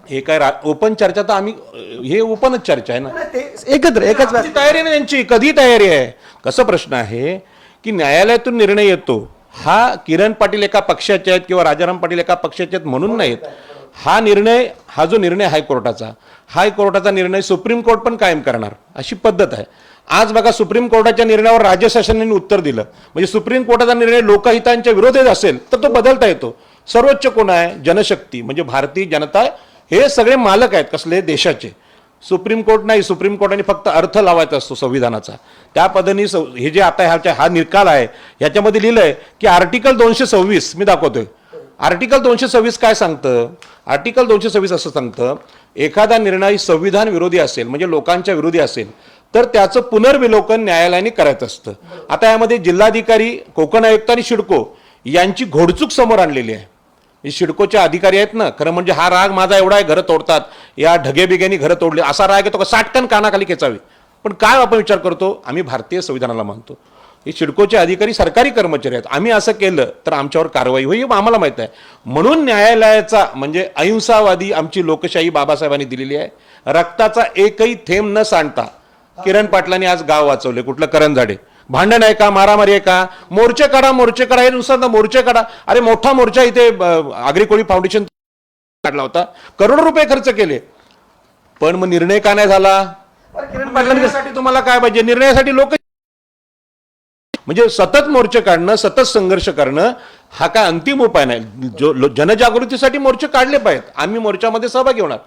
हे काय ओपन चर्चा तर आम्ही, हे ओपनच चर्चा आहे ना, एकच आमची तयारी नाही त्यांची, कधी तयारी आहे. कसं प्रश्न आहे की न्यायालयातून निर्णय येतो, हा किरण पाटील एका पक्षाचे आहेत किंवा राजाराम पाटील एका पक्षाचे आहेत म्हणून नाहीत. हा जो निर्णय हायकोर्टाचा निर्णय सुप्रीम कोर्ट पण कायम करणार अशी पद्धत आहे. आज बघा, सुप्रीम कोर्टाच्या निर्णयावर राज्य शासनाने उत्तर दिलं, म्हणजे सुप्रीम कोर्टाचा निर्णय लोकहितांच्या विरोधात असेल तर तो बदलता येतो. सर्वोच्च कोण आहे? जनशक्ती, म्हणजे भारतीय जनता, हे सगळे मालक आहेत कसले? देशाचे. सुप्रीम कोर्ट नाही, सुप्रीम कोर्टाने फक्त अर्थ लावायचा असतो संविधानाचा. त्या पद्धतीने हे जे आता हा निकाल आहे ह्याच्यामध्ये लिहिलंय की आर्टिकल 226 मी दाखवतोय. आर्टिकल 226 काय सांगतं? आर्टिकल 226 असं सांगतं, एखादा निर्णय संविधान विरोधी असेल, म्हणजे लोकांच्या विरोधी असेल, तर त्याचं पुनर्विलोकन न्यायालयाने करायचं असतं. आता यामध्ये जिल्हाधिकारी, कोकण आयुक्त आणि सिडको यांची घोडचूक समोर आणलेली आहे. सिडकोचे अधिकारी आहेत ना, खरं म्हणजे हा राग माझा एवढा आहे, घरं तोडतात, या ढगेबिग्यानी घरं तोडली, असा राग येतो का 60 कानाखाली खेचावी. पण काय आपण विचार करतो, आम्ही भारतीय संविधानाला मानतो. हे सिडकोचे अधिकारी सरकारी कर्मचारी आहेत, आम्ही असं केलं तर आमच्यावर कारवाई होईल आम्हाला माहित आहे. म्हणून न्यायालयाचा, म्हणजे अहिंसावादी आमची लोकशाही बाबासाहेबांनी दिलेली आहे. रक्ताचा एकही थेंब न सांडता किरण पाटलांनी आज गाव वाचवले. कुठलं? करंजाडे. भांडण आहे का? मारामारी आहे का? मोर्चे काढा, हे नुसतं मोर्चे काढा. अरे मोठा मोर्चा इथे आगरी कोळी फाउंडेशन काढला होता, करोडो रुपये खर्च केले, पण मग निर्णय का नाही झाला? किरण पाटलांसाठी तुम्हाला काय पाहिजे? निर्णयासाठी लोक, म्हणजे सतत मोर्चे काढणं, सतत संघर्ष करणं हा काय अंतिम उपाय नाही. जनजागृतीसाठी मोर्चे काढले पाहिजेत, आम्ही मोर्चामध्ये सहभागी होणार.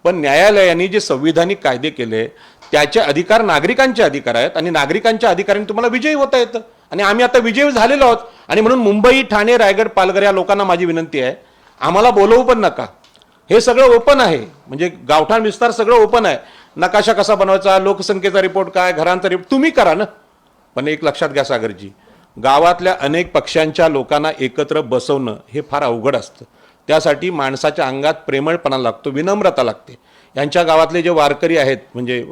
पण न्यायालयाने जे संविधानिक कायदे केले त्याचे अधिकार नागरिकांचे अधिकार आहेत आणि नागरिकांच्या अधिकारांनी तुम्हाला विजयी होता येतं. आणि आम्ही आता विजयी झालेलो आहोत. आणि म्हणून मुंबई, ठाणे, रायगड, पालघर या लोकांना माझी विनंती आहे, आम्हाला बोलवू पण नका. हे सगळं ओपन आहे, म्हणजे गावठाण विस्तार सगळं ओपन आहे. नकाशा कसा बनवायचा, लोकसंख्येचा रिपोर्ट काय, घरांचा रिपोर्ट तुम्ही करा ना. पण एक लक्षात घ्या सागरजी, गावातल्या अनेक पक्षांच्या लोकांना एकत्र बसवणं हे फार अवघड असतं. त्यासाठी माणसाच्या अंगात प्रेमळपणा लागतो, विनम्रता लागते. यांच्या गावातले जे वारकरी आहेत, म्हणजे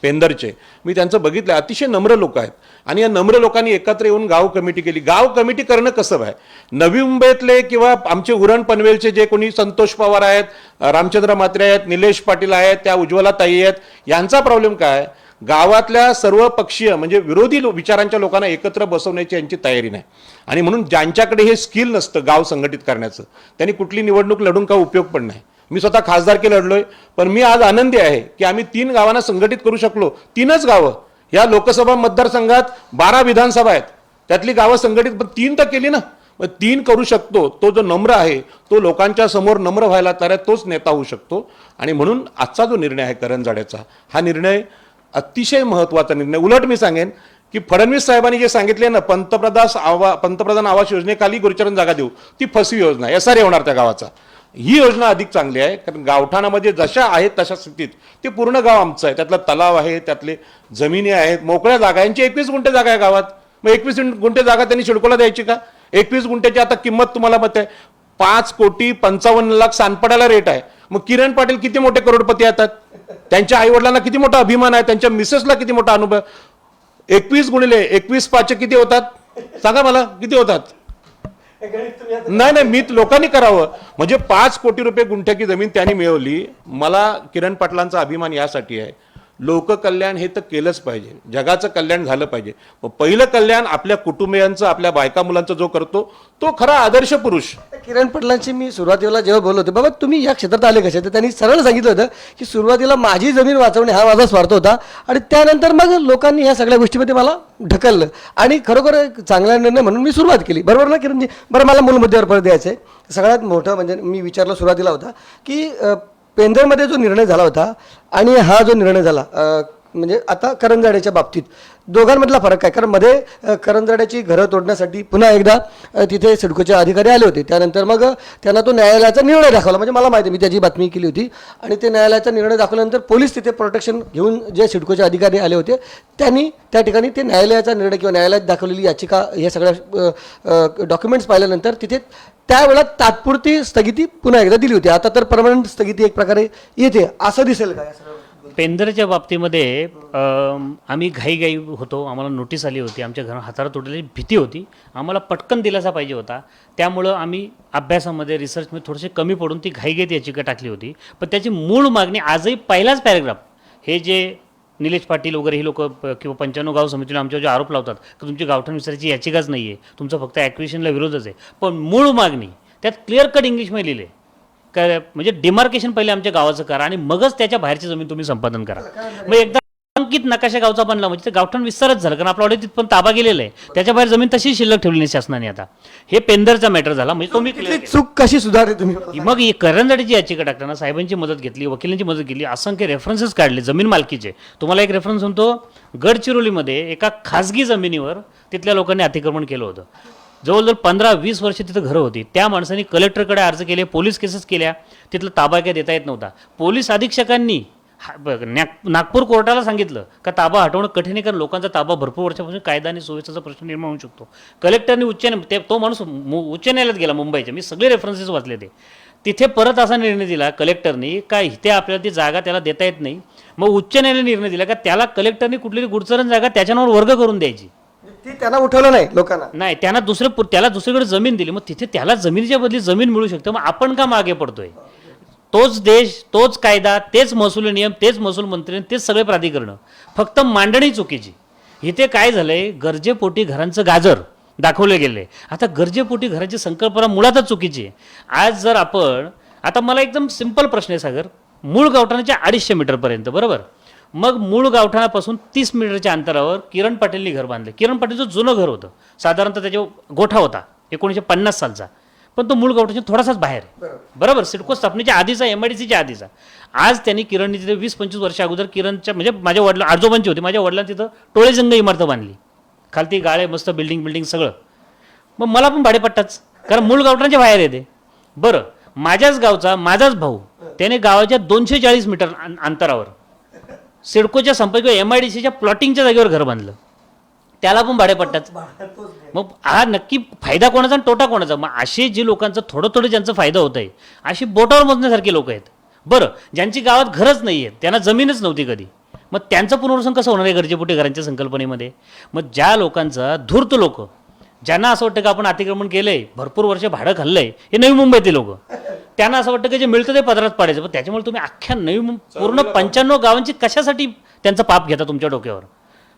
पेंदरचे, मी त्यांचं बघितलं, अतिशय नम्र लोक आहेत. आणि या नम्र लोकांनी एकत्र येऊन गाव कमिटी केली. गाव कमिटी करणं कसं आहे? नवी मुंबईतले किंवा आमचे उरण पनवेलचे जे कोणी संतोष पवार आहेत, रामचंद्र म्हात्रे आहेत, निलेश पाटील आहेत, त्या उज्ज्वला ताई आहेत, यांचा प्रॉब्लेम काय? गावातल्या सर्व पक्षीय, म्हणजे विरोधी विचारांच्या लोकांना एकत्र बसवण्याची यांची तयारी नाही. आणि म्हणून ज्यांच्याकडे हे स्किल नसतं गाव संघटित करण्याचं, त्यांनी कुठली निवडणूक लढून का उपयोग पण नाही. मी स्वतः खासदारकी लढलोय, पण मी आज आनंदी आहे की आम्ही 3 गावांना संघटित करू शकलो. 3च गावं, या लोकसभा मतदारसंघात 12 विधानसभा आहेत, त्यातली गावं संघटित 3 तर केली ना. मग 3 करू शकतो. तो जो नम्र आहे, तो लोकांच्या समोर नम्र व्हायला तयार आहे, तोच नेता होऊ शकतो. आणि म्हणून आजचा जो निर्णय आहे करंजाड्याचा, हा निर्णय अतिशय महत्त्वाचा निर्णय. उलट मी सांगेन की फडणवीस साहेबांनी जे सांगितले ना, पंतप्रधान आवास योजनेखाली गुरुचरण जागा देऊ, ती फसवी योजना, SRA होणार त्या गावाचा. ही योजना अधिक चांगली आहे, कारण गावठाणामध्ये जशा आहेत तशा स्थितीत ते पूर्ण गाव आमचं आहे. त्यातला तलाव आहे, त्यातले जमिनी आहेत, मोकळ्या जागा, यांची 21 गुंठे जागा आहे गावात. मग 21 गुंठे जागा त्यांनी सिडकोला द्यायची का? 21 गुंठ्याची आता किंमत तुम्हाला माहिती आहे, 5,55,00,000 सानपड्याला रेट आहे. मग किरण पाटील किती मोठे करोडपती येतात, त्यांच्या आईवडिलांना किती मोठा अभिमान आहे, त्यांच्या मिसेसला किती मोठा अनुभव. 21 गुणिले 21 5 किती होतात? सांगा मला, किती होतात? नाही, मी लोकांनी करावं. म्हणजे 5 कोटी रुपये गुंठ्याची जमीन त्यांनी मिळवली. मला किरण पाटलांचा अभिमान यासाठी आहे, लोककल्याण हे तर केलंच पाहिजे, जगाचं कल्याण झालं पाहिजे. पहिलं कल्याण आपल्या कुटुंबियांचं, आपल्या बायका मुलांचं जो करतो तो खरा आदर्श पुरुष. किरण पाटलांची मी सुरुवातीला जेव्हा बोललो होतो, बाबा तुम्ही या क्षेत्रात आले कसे, तर त्यांनी सरळ सांगितलं होतं की सुरुवातीला माझी जमीन वाचवणे हा माझा स्वार्थ होता, आणि त्यानंतर मग लोकांनी ह्या सगळ्या गोष्टीमध्ये मला ढकललं, आणि खरोखर एक चांगला निर्णय म्हणून मी सुरुवात केली. बरोबर ना किरणजी? बरं, मला मूल मुद्द्यावर परत द्यायचं आहे. सगळ्यात मोठं म्हणजे मी विचारलं सुरुवातीला होता की पेंधरमध्ये जो निर्णय झाला होता आणि हा जो निर्णय झाला म्हणजे आता करंजाड्याच्या बाबतीत दोघांमधला फरक काय? कारण मध्ये करंजाड्याची घरं तोडण्यासाठी पुन्हा एकदा तिथे सिडकोचे अधिकारी आले होते. त्यानंतर मग त्यांना तो न्यायालयाचा निर्णय दाखवला. म्हणजे मला माहिती आहे, मी त्याची बातमी केली होती. आणि ते न्यायालयाचा निर्णय दाखवल्यानंतर पोलीस तिथे प्रोटेक्शन घेऊन जे सिडकोचे अधिकारी आले होते त्यांनी त्या ठिकाणी ते न्यायालयाचा निर्णय किंवा न्यायालयात दाखवलेली याचिका या सगळ्या डॉक्युमेंट्स पाहिल्यानंतर तिथे त्यावेळेला तात्पुरती स्थगिती पुन्हा एकदा दिली होती. आता तर परमनंट स्थगिती एक प्रकारे येते असं दिसेल का? पेंधरच्या बाबतीमध्ये आम्ही घाईघाई होतो, आम्हाला नोटीस आली होती, आमच्या घरात हाताला तुटलेली भीती होती, आम्हाला पटकन दिलासा पाहिजे होता. त्यामुळं आम्ही अभ्यासामध्ये रिसर्चमध्ये थोडेसे कमी पडून ती घाईघाईत याचिका टाकली होती. पण त्याची मूळ मागणी आजही पहिलाच पॅरेग्राफ, हे जे निलेश पाटील वगैरे ही लोक किंवा 95 गाव समितीला आमच्यावर जे आरोप लावतात की तुमची गावठाण विस्ताराची याचिकाच नाही आहे, तुमचं फक्त ॲक्विशनला विरोधच आहे, पण मूळ मागणी त्यात क्लिअर कट इंग्लिशमध्ये लिहिले काय, म्हणजे डिमार्केशन पहिले आमच्या गावाचं करा आणि मगच त्याच्या बाहेरची जमीन तुम्ही संपादन करा. मग एकदा अंकित नकाशा गावचा बनला म्हणजे ते गावठाण विस्तारच झालं, कारण आपला ऑलरेडी तिथपर्यंत ताबा गेलेला आहे, त्याच्या बाहेर जमीन तशी शिल्लक ठेवली नाही शासनाने. आता हे पेंधरचा मॅटर झाला, म्हणजे तो मी चूक कशी सुधारली तुम्ही? मग ही करंजाडीची याचिका टाकताना साहेबांची मदत घेतली, वकिलांची मदत घेतली, असंख्य रेफरन्सेस काढले जमीन मालकीचे. तुम्हाला एक रेफरन्स म्हणतो, गडचिरोलीमध्ये एका खाजगी जमिनीवर तिथल्या लोकांनी अतिक्रमण केलं होतं. जवळजवळ 15-20 वर्ष तिथं घरं होती. त्या माणसांनी कलेक्टरकडे अर्ज केले, पोलीस केसेस केल्या, तिथलं ताबा काय देता येत नव्हता. पोलीस अधीक्षकांनी नागपूर कोर्टाला सांगितलं का ताबा हटवणं कठीण आहे, कारण लोकांचा ताबा भरपूर वर्षापासून कायदा आणि सुव्यवस्थेचा प्रश्न निर्माण होऊ शकतो. कलेक्टरने तो माणूस उच्च न्यायालयात गेला मुंबईच्या, मी सगळे रेफरन्सेस वाचले ते. तिथे परत असा निर्णय दिला कलेक्टरनी का इथे आपल्याला ती जागा त्याला देता येत नाही. मग उच्च न्यायालयाने निर्णय दिला का त्याला कलेक्टरनी कुठली गुडचरण जागा त्याच्यावर वर्ग करून द्यायची. ती त्यांना उठवलं नाही लोकांना, नाही, त्याला दुसरीकडे जमीन दिली. मग तिथे त्याला जमिनीच्या बदली जमीन मिळू शकते. मग आपण का मागे पडतोय? तोच देश, तोच कायदा, तेच महसूल नियम, तेच महसूल मंत्री, तेच सगळे प्राधिकरण, फक्त मांडणी चुकीची. इथे काय झालंय, गरजेपोटी घरांचं गाजर दाखवले गेले. आता गरजेपोटी घराची संकल्पना मुळातच चुकीची आहे. आज जर आपण, आता मला एकदम सिंपल प्रश्न आहे सागर, मूळ गावठाणाच्या 250 मीटरपर्यंत, बरोबर, मग मूळ गावठाणापासून 30 मीटरच्या अंतरावर किरण पाटीलनी घर बांधले. किरण पाटीलचं जुनं घर होतं, साधारणतः त्याच्यावर गोठा होता 1950 सालचा, पण तो मूळ गावठाच्या थोडासाच बाहेर आहे, बरोबर, सिडको स्थापनेच्या आधीचा, MIDCच्या आधीचा. आज त्यांनी किरणनी तिथे 20-25 वर्ष अगोदर किरणच्या, म्हणजे माझ्या आजोबांची होती, माझ्या वडिलांनी तिथं टोळेजंग इमारत बांधली, खालती गाळे मस्त बिल्डिंग सगळं. मग मला पण भाडेपट्टाच, कारण मूळ गावठाणाच्या बाहेर येते. बरं, माझ्याच गावचा माझाच भाऊ, त्याने गावाच्या 240 मीटर अंतरावर सिडकोच्या संपर्क MIDCच्या प्लॉटिंगच्या जागेवर घर बांधलं, त्याला पण भाडेपट्टाच. मग हा नक्की फायदा कोणाचा आणि तोटा कोणाचा? मग असे जे लोकांचं थोडं ज्यांचा फायदा होत आहे, अशी बोटावर मोजण्यासारखी लोक आहेत. बरं, ज्यांची गावात घरच नाही आहेत, त्यांना जमीनच नव्हती कधी, मग त्यांचं पुनर्वसन कसं होणार आहे गरजेपोटी घरांच्या संकल्पनेमध्ये? मग ज्या लोकांचा धूर्त लोक, ज्यांना असं वाटतं की आपण अतिक्रमण केलंय, भरपूर वर्ष भाडं खाल्लंय, हे नवी मुंबईतले लोक, त्यांना असं वाटतं की जे मिळतं ते पदरात पाडायचं. पण त्याच्यामुळे तुम्ही अख्ख्या पूर्ण 95 गावांची कशासाठी त्यांचं पाप घेता तुमच्या डोक्यावर?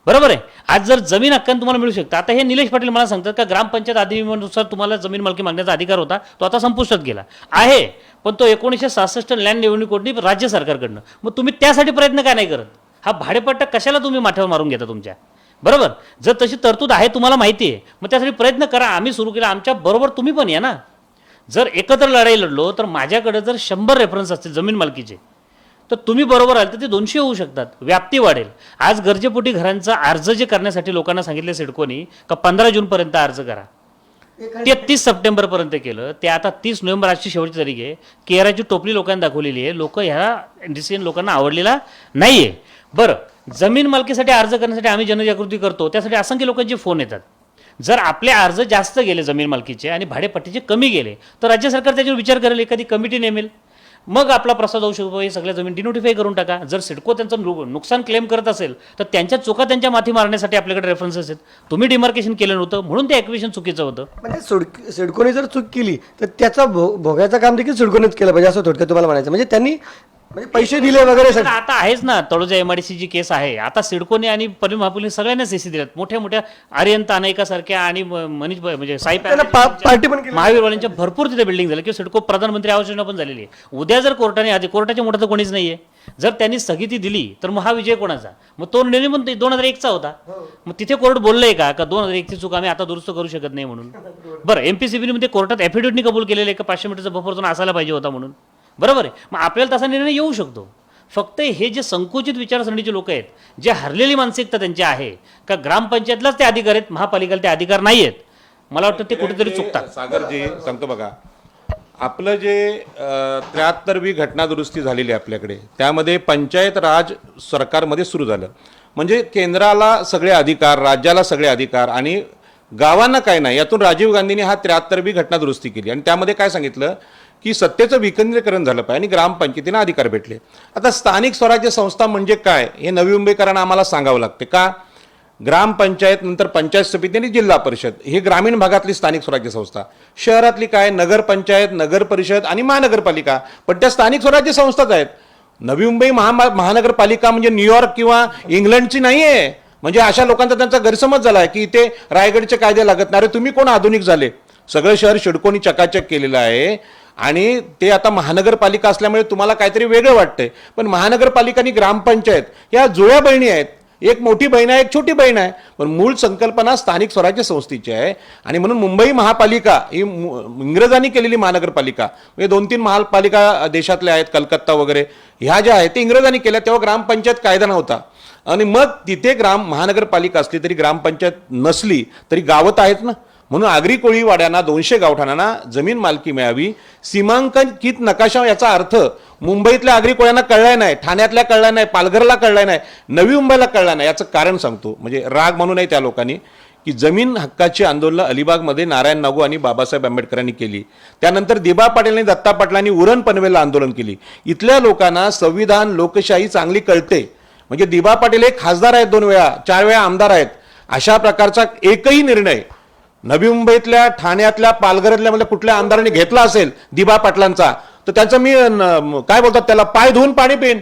बरोबर आहे. आज जर जमीन हक्काने तुम्हाला मिळू शकतं, आता हे निलेश पाटील मला सांगतात का ग्रामपंचायत अधिनियमानुसार तुम्हाला जमीन मालकी मागण्याचा अधिकार होता, तो आता संपुष्टात गेला आहे, पण तो 1966 लँड रेव्हेन्यू कोर्टनी राज्य सरकारकडनं. मग तुम्ही त्यासाठी प्रयत्न का नाही करत? हा भाडेपट्टा कशाला तुम्ही माथ्यावर मारून घेता तुमच्या? बरोबर, जर तशी तरतूद आहे तुम्हाला माहिती आहे, मग त्यासाठी प्रयत्न करा. आम्ही सुरू केला, आमच्या बरोबर तुम्ही पण या ना. जर एकत्र लढाई लढलो तर माझ्याकडे जर 100 रेफरन्स असतील जमीन मालकीचे, तर तुम्ही बरोबर आले तर ते 200 होऊ शकतात, व्याप्ती वाढेल. आज गरजेपोटी घरांचा अर्ज जे करण्यासाठी लोकांना सांगितले सिडकोनी का 15 जूनपर्यंत अर्ज करा, ते 30 सप्टेंबरपर्यंत केलं. ते आता 30 नोव्हेंबर आजची शेवटची तारीख आहे. केराची टोपली लोकांनी दाखवलेली आहे. लोक ह्या डिसिजन लोकांना आवडलेला नाही आहे. बरं, जमीन मालकीसाठी अर्ज करण्यासाठी आम्ही जनजागृती करतो, त्यासाठी असंख्य लोकांचे फोन येतात. जर आपले अर्ज जास्त गेले जमीन मालकीचे आणि भाडेपट्टीचे कमी गेले तर राज्य सरकार त्याच्यावर विचार करेल, एखादी कमिटी नेमेल, मग आपला प्रस्ताव जाऊ शकतो, हे सगळ्या जमीन डिनोटिफाय करून टाका. जर सिडको त्यांचं नुकसान क्लेम करत असेल तर त्यांच्या चुका त्यांच्या माथी मारण्यासाठी आपल्याकडे रेफरन्सेस आहेत. तुम्ही डिमार्केशन केलं नव्हतं म्हणून ते ॲक्विशन चुकीचं होतं. म्हणजे सिडकोने जर चूक केली तर त्याचा भोगायचं काम देखील सिडकोनेच केलं पाहिजे असं थोडक्यात तुम्हाला म्हणायचं. म्हणजे त्यांनी म्हणजे पैसे दिले वगैरे आता आहेच ना, तळोजा MIDCची केस आहे. आता सिडकोने आणि परिवहन महापुलीने सगळ्यांना CC दिल्यात, मोठ्या आर्यन तानायकासारख्या आणि मनीष म्हणजे साई पार्टी पण महावीरवाल्यांच्या भरपूर तिथे बिल्डिंग झाल्या, किंवा सिडको प्रधानमंत्री आवास योजना पण झालेली आहे. उद्या जर कोर्टाच्या मोठं तर कोणीच नाहीये, जर त्यांनी स्थगिती दिली तर मग हा विजय कोणाचा? मग तो निर्णय पण 2001चा होता. मग तिथे कोर्ट बोललंय का 2001ची चूक आम्ही आता दुरुस्त करू शकत नाही म्हणून? बरं, MPCBने मध्ये कोर्टात ॲफिडेव्हिटनी कबूल केलेलं आहे का 500 मीटरचा बफर झोन असायला पाहिजे होता म्हणून? बरोबर आहे. मग आपल्याला तसा निर्णय येऊ शकतो. फक्त हे जे संकुचित विचारसरणीचे लोक आहेत, जे हरलेली मानसिकता त्यांची आहे का ग्रामपंचायतलाच ते अधिकार आहेत, महापालिकेला ते अधिकार नाही आहेत, मला वाटतं ते कुठेतरी चुकतात. सागरजी सांगतो बघा, आपलं जे 73वी घटना दुरुस्ती झालेली आहे आपल्याकडे, त्यामध्ये पंचायत राज सरकारमध्ये सुरू झालं. म्हणजे केंद्राला सगळे अधिकार, राज्याला सगळे अधिकार आणि गावांना काय नाही, यातून राजीव गांधींनी हा 73वी घटना दुरुस्ती केली आणि त्यामध्ये काय सांगितलं की सत्तेचं विकेंद्रीकरण झालं पाहिजे आणि ग्रामपंचायतींना अधिकार भेटले. आता स्थानिक स्वराज्य संस्था म्हणजे काय हे नवी मुंबईकरांना आम्हाला सांगावं लागते का? ग्रामपंचायत, नंतर पंचायत समिती आणि जिल्हा परिषद हे ग्रामीण भागातली स्थानिक स्वराज्य संस्था. शहरातली काय? नगरपंचायत, नगर परिषद आणि महानगरपालिका. पण त्या स्थानिक स्वराज्य संस्थाच आहेत. नवी मुंबई महानगरपालिका म्हणजे न्यूयॉर्क किंवा इंग्लंडची नाही आहे. म्हणजे अशा लोकांचा त्यांचा गैरसमज झाला आहे की इथे रायगडचे कायदे लागत नाही. अरे तुम्ही कोण आधुनिक झाले? सगळं शहर शिडकोनी चकाचक केलेलं आहे आणि ते आता महानगरपालिका असल्यामुळे तुम्हाला काहीतरी वेगळं वाटतंय. पण महानगरपालिका आणि ग्रामपंचायत या जुळ्या बहिणी आहेत. एक मोठी बहीण आहे, एक छोटी बहीण आहे. पण मूळ संकल्पना स्थानिक स्वराज्य संस्थेची आहे आणि म्हणून मुंबई महापालिका ही इंग्रजांनी केलेली महानगरपालिका. म्हणजे 2-3 महापालिका देशातल्या आहेत, कलकत्ता वगैरे, ह्या ज्या आहेत ते इंग्रजांनी केल्या. तेव्हा ग्रामपंचायत कायदा नव्हता आणि मग तिथे महानगरपालिका असली तरी ग्रामपंचायत नसली तरी गावत आहेत ना. म्हणून आगरी कोळी वाड्यांना 200 गावठाणांना जमीन मालकी मिळावी. सीमांकित नकाशा याचा अर्थ मुंबईतल्या आगरी कोळ्यांना कळलाय नाही, ठाण्यातल्या कळला नाही, पालघरला कळलाय नाही, नवी मुंबईला कळला नाही. याचं कारण सांगतो, म्हणजे राग म्हणू नये त्या लोकांनी, की जमीन हक्काची आंदोलनं अलिबागमध्ये नारायण नागू आणि बाबासाहेब आंबेडकरांनी केली. त्यानंतर दिबा पाटील आणि दत्ता पाटलांनी उरण पनवेलला आंदोलन केली. इथल्या लोकांना संविधान, लोकशाही चांगली कळते. म्हणजे दिबा पाटील एक खासदार आहेत, 2 वेळा 4 वेळा आमदार आहेत. अशा प्रकारचा एकही निर्णय नवी मुंबईतल्या, ठाण्यातल्या, पालघरातल्या म्हणजे कुठल्या आमदारांनी घेतला असेल दिबा पाटलांचा, तर त्याचं मी काय बोलतात त्याला, पाय धुवून पाणी पिन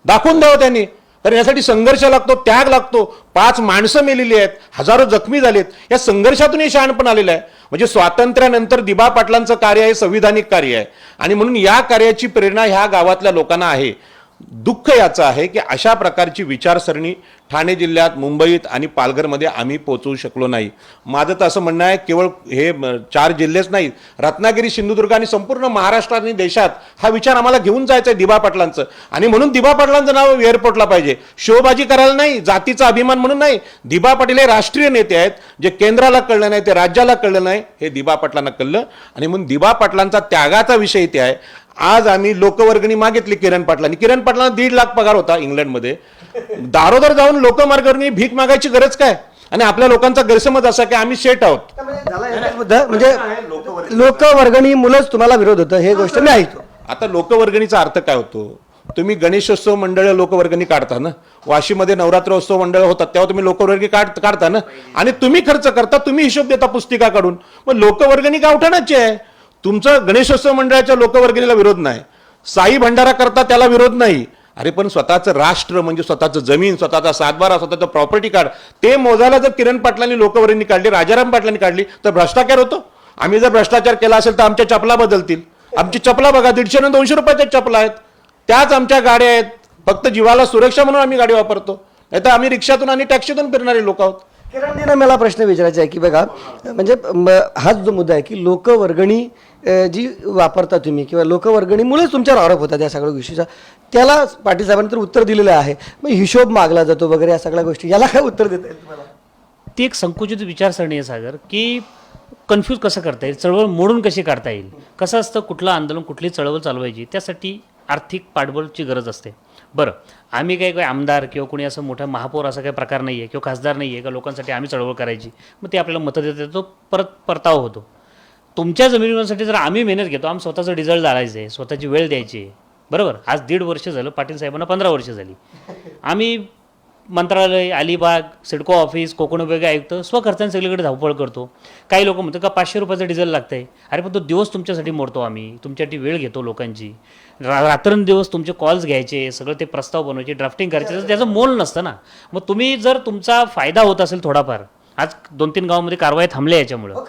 दाखवून द्यावं त्यांनी. कारण यासाठी संघर्ष लागतो, त्याग लागतो. 5 माणसं मेलेली आहेत, हजारो जखमी झालेत. या संघर्षातून हे शहाणपण आलेलं आहे. म्हणजे स्वातंत्र्यानंतर दिबा पाटलांचं कार्य हे संविधानिक कार्य आहे आणि म्हणून या कार्याची प्रेरणा ह्या गावातल्या लोकांना आहे. दुःख याचं आहे की अशा प्रकारची विचारसरणी ठाणे जिल्ह्यात, मुंबईत आणि पालघरमध्ये आम्ही पोहोचवू शकलो नाही. माझं तर असं म्हणणं आहे, केवळ हे 4 जिल्हेच नाही, रत्नागिरी, सिंधुदुर्ग आणि संपूर्ण महाराष्ट्र आणि देशात हा विचार आम्हाला घेऊन जायचा आहे दिबा पाटलांचं. आणि म्हणून दिबा पाटलांचं नाव एअरपोर्टला पाहिजे. शोबाजी करायला नाही, जातीचा अभिमान म्हणून नाही. दिबा पाटील हे राष्ट्रीय नेते आहेत. जे केंद्राला कळलं नाही, ते राज्याला कळलं नाही, हे दिबा पाटलांना कळलं आणि म्हणून दिबा पाटलांचा त्यागाचा विषय इथे आहे. आज आम्ही लोकवर्गणी मागितली किरण पाटलांनी. किरण पाटलांना 1.5 लाख पगार होता इंग्लंडमध्ये. दारोदार जाऊन लोकमार्गावरनी भीक मागायची गरज काय? आणि आपल्या लोकांचा गैरसमज असा की आम्ही शेट आहोत. म्हणजे लोकवर्गणीमुळेच तुम्हाला विरोध होतं, हे गोष्ट मी ऐकतो. आता लोकवर्गणीचा अर्थ काय होतो? तुम्ही गणेशोत्सव मंडळ लोकवर्गणी काढता ना, वाशीमध्ये नवरात्रोत्सव मंडळ होतात तेव्हा तुम्ही लोकवर्गणी काढता ना, आणि तुम्ही खर्च करता, तुम्ही हिशोब देता पुस्तिका काढून. मग लोकवर्गणी गावठाणाची आहे. तुमचं गणेशोत्सव मंडळाच्या लोकवर्गणीला विरोध नाही, साई भंडारा करता त्याला विरोध नाही. अरे पण स्वतःचं राष्ट्र म्हणजे स्वतःचं जमीन, स्वतःचा सातबारा, स्वतःचं प्रॉपर्टी कार्ड ते मोजायला जर किरण पाटलांनी लोकवर्गणी काढली, राजाराम पाटलांनी काढली, तर भ्रष्टाचार होतो. आम्ही जर भ्रष्टाचार केला असेल तर आमच्या चपला बदलतील. आमची चपला बघा, 150 आणि 200 रुपयाच्या चपला आहेत. त्याच आमच्या गाड्या आहेत. फक्त जीवाला सुरक्षा म्हणून आम्ही गाडी वापरतो, नाही तर आम्ही रिक्षातून आणि टॅक्सीतून फिरणारे लोक आहोत. किरणजीनं मला प्रश्न विचारायचा आहे की बघा, म्हणजे हाच जो मुद्दा आहे की लोकवर्गणी जी वापरता तुम्ही किंवा लोकवर्गणीमुळेच तुमच्यावर आरोप होता त्या सगळ्या गोष्टीचा, त्याला पाटील साहेबांनी तर उत्तर दिलेलं आहे. मग हिशोब मागला जातो वगैरे या सगळ्या गोष्टी, याला काय उत्तर देता येईल तुम्हाला? ती एक संकुचित विचारसरणी आहे सागर, की कन्फ्यूज कसं करता येईल, चळवळ मोडून कशी काढता येईल. कसं असतं, कुठलं आंदोलन, कुठली चळवळ चालवायची, त्यासाठी आर्थिक पाठबळची गरज असते. बरं, आम्ही काही आमदार किंवा कोणी असं मोठा महापौर असा काही प्रकार नाही आहे किंवा खासदार नाही आहे का लोकांसाठी आम्ही चळवळ करायची, मग ते आपल्याला मतं देतात, तो परतावा होतो. तुमच्या जमिनीसाठी जर आम्ही मेहनत घेतो, आम्ही स्वतःचं रिझल्ट घालायचं आहे, स्वतःची वेळ द्यायची आहे, बरोबर. आज 1.5 वर्ष झालं, पाटील साहेबांना 15 वर्ष झाली. आम्ही मंत्रालय, अलिबाग, सिडको ऑफिस, कोकण विभाग आयुक्त स्वखर्चाने सगळीकडे धावपळ करतो. काही लोक म्हणतात का 500 रुपयाचं डिझेल लागतं आहे. अरे पण तो दिवस तुमच्यासाठी मोडतो आम्ही, तुमच्यासाठी वेळ घेतो लोकांची, रात्रंदिवस तुमचे कॉल्स घ्यायचे, सगळं ते प्रस्ताव बनवायचे, ड्राफ्टिंग करायचे, त्याचं मोल नसतं ना. मग तुम्ही जर तुमचा फायदा होत असेल थोडाफार, आज 2-3 गावामध्ये कारवाई थांबल्या याच्यामुळं.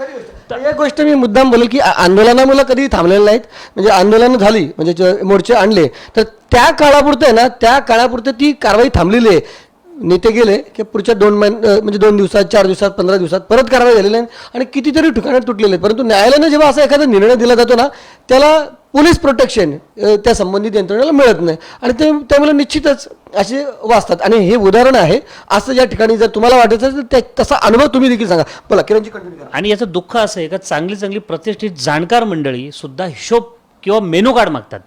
एक गोष्ट मी मुद्दाम बोलेल की आंदोलनामुळे कधी थांबलेलं नाहीत. म्हणजे आंदोलनं झाली, म्हणजे मोर्चे आणले, तर त्या काळापुरतं आहे ना, त्या काळापुरतं ती कारवाई थांबलेली आहे. नेते गेले की पुढच्या 2 महिने म्हणजे 2 दिवसात, 4 दिवसात, 15 दिवसात परत कारवाई झालेली आहे आणि कितीतरी ठिकाणी तुटलेले आहेत. परंतु न्यायालयानं जेव्हा असा एखादा निर्णय दिला जातो ना, त्याला पोलीस प्रोटेक्शन त्या संबंधित यंत्रणेला मिळत नाही आणि त्यामुळे निश्चितच असे वाचतात. आणि हे उदाहरण आहे असं या ठिकाणी जर तुम्हाला वाटत असेल तर तसा अनुभव तुम्ही देखील सांगा. बोला किरणजी, कंटिन्यू करा. आणि याचं दुःख असं आहे का चांगली चांगली प्रतिष्ठित जाणकार मंडळी सुद्धा हिशोब किंवा मेनू कार्ड मागतात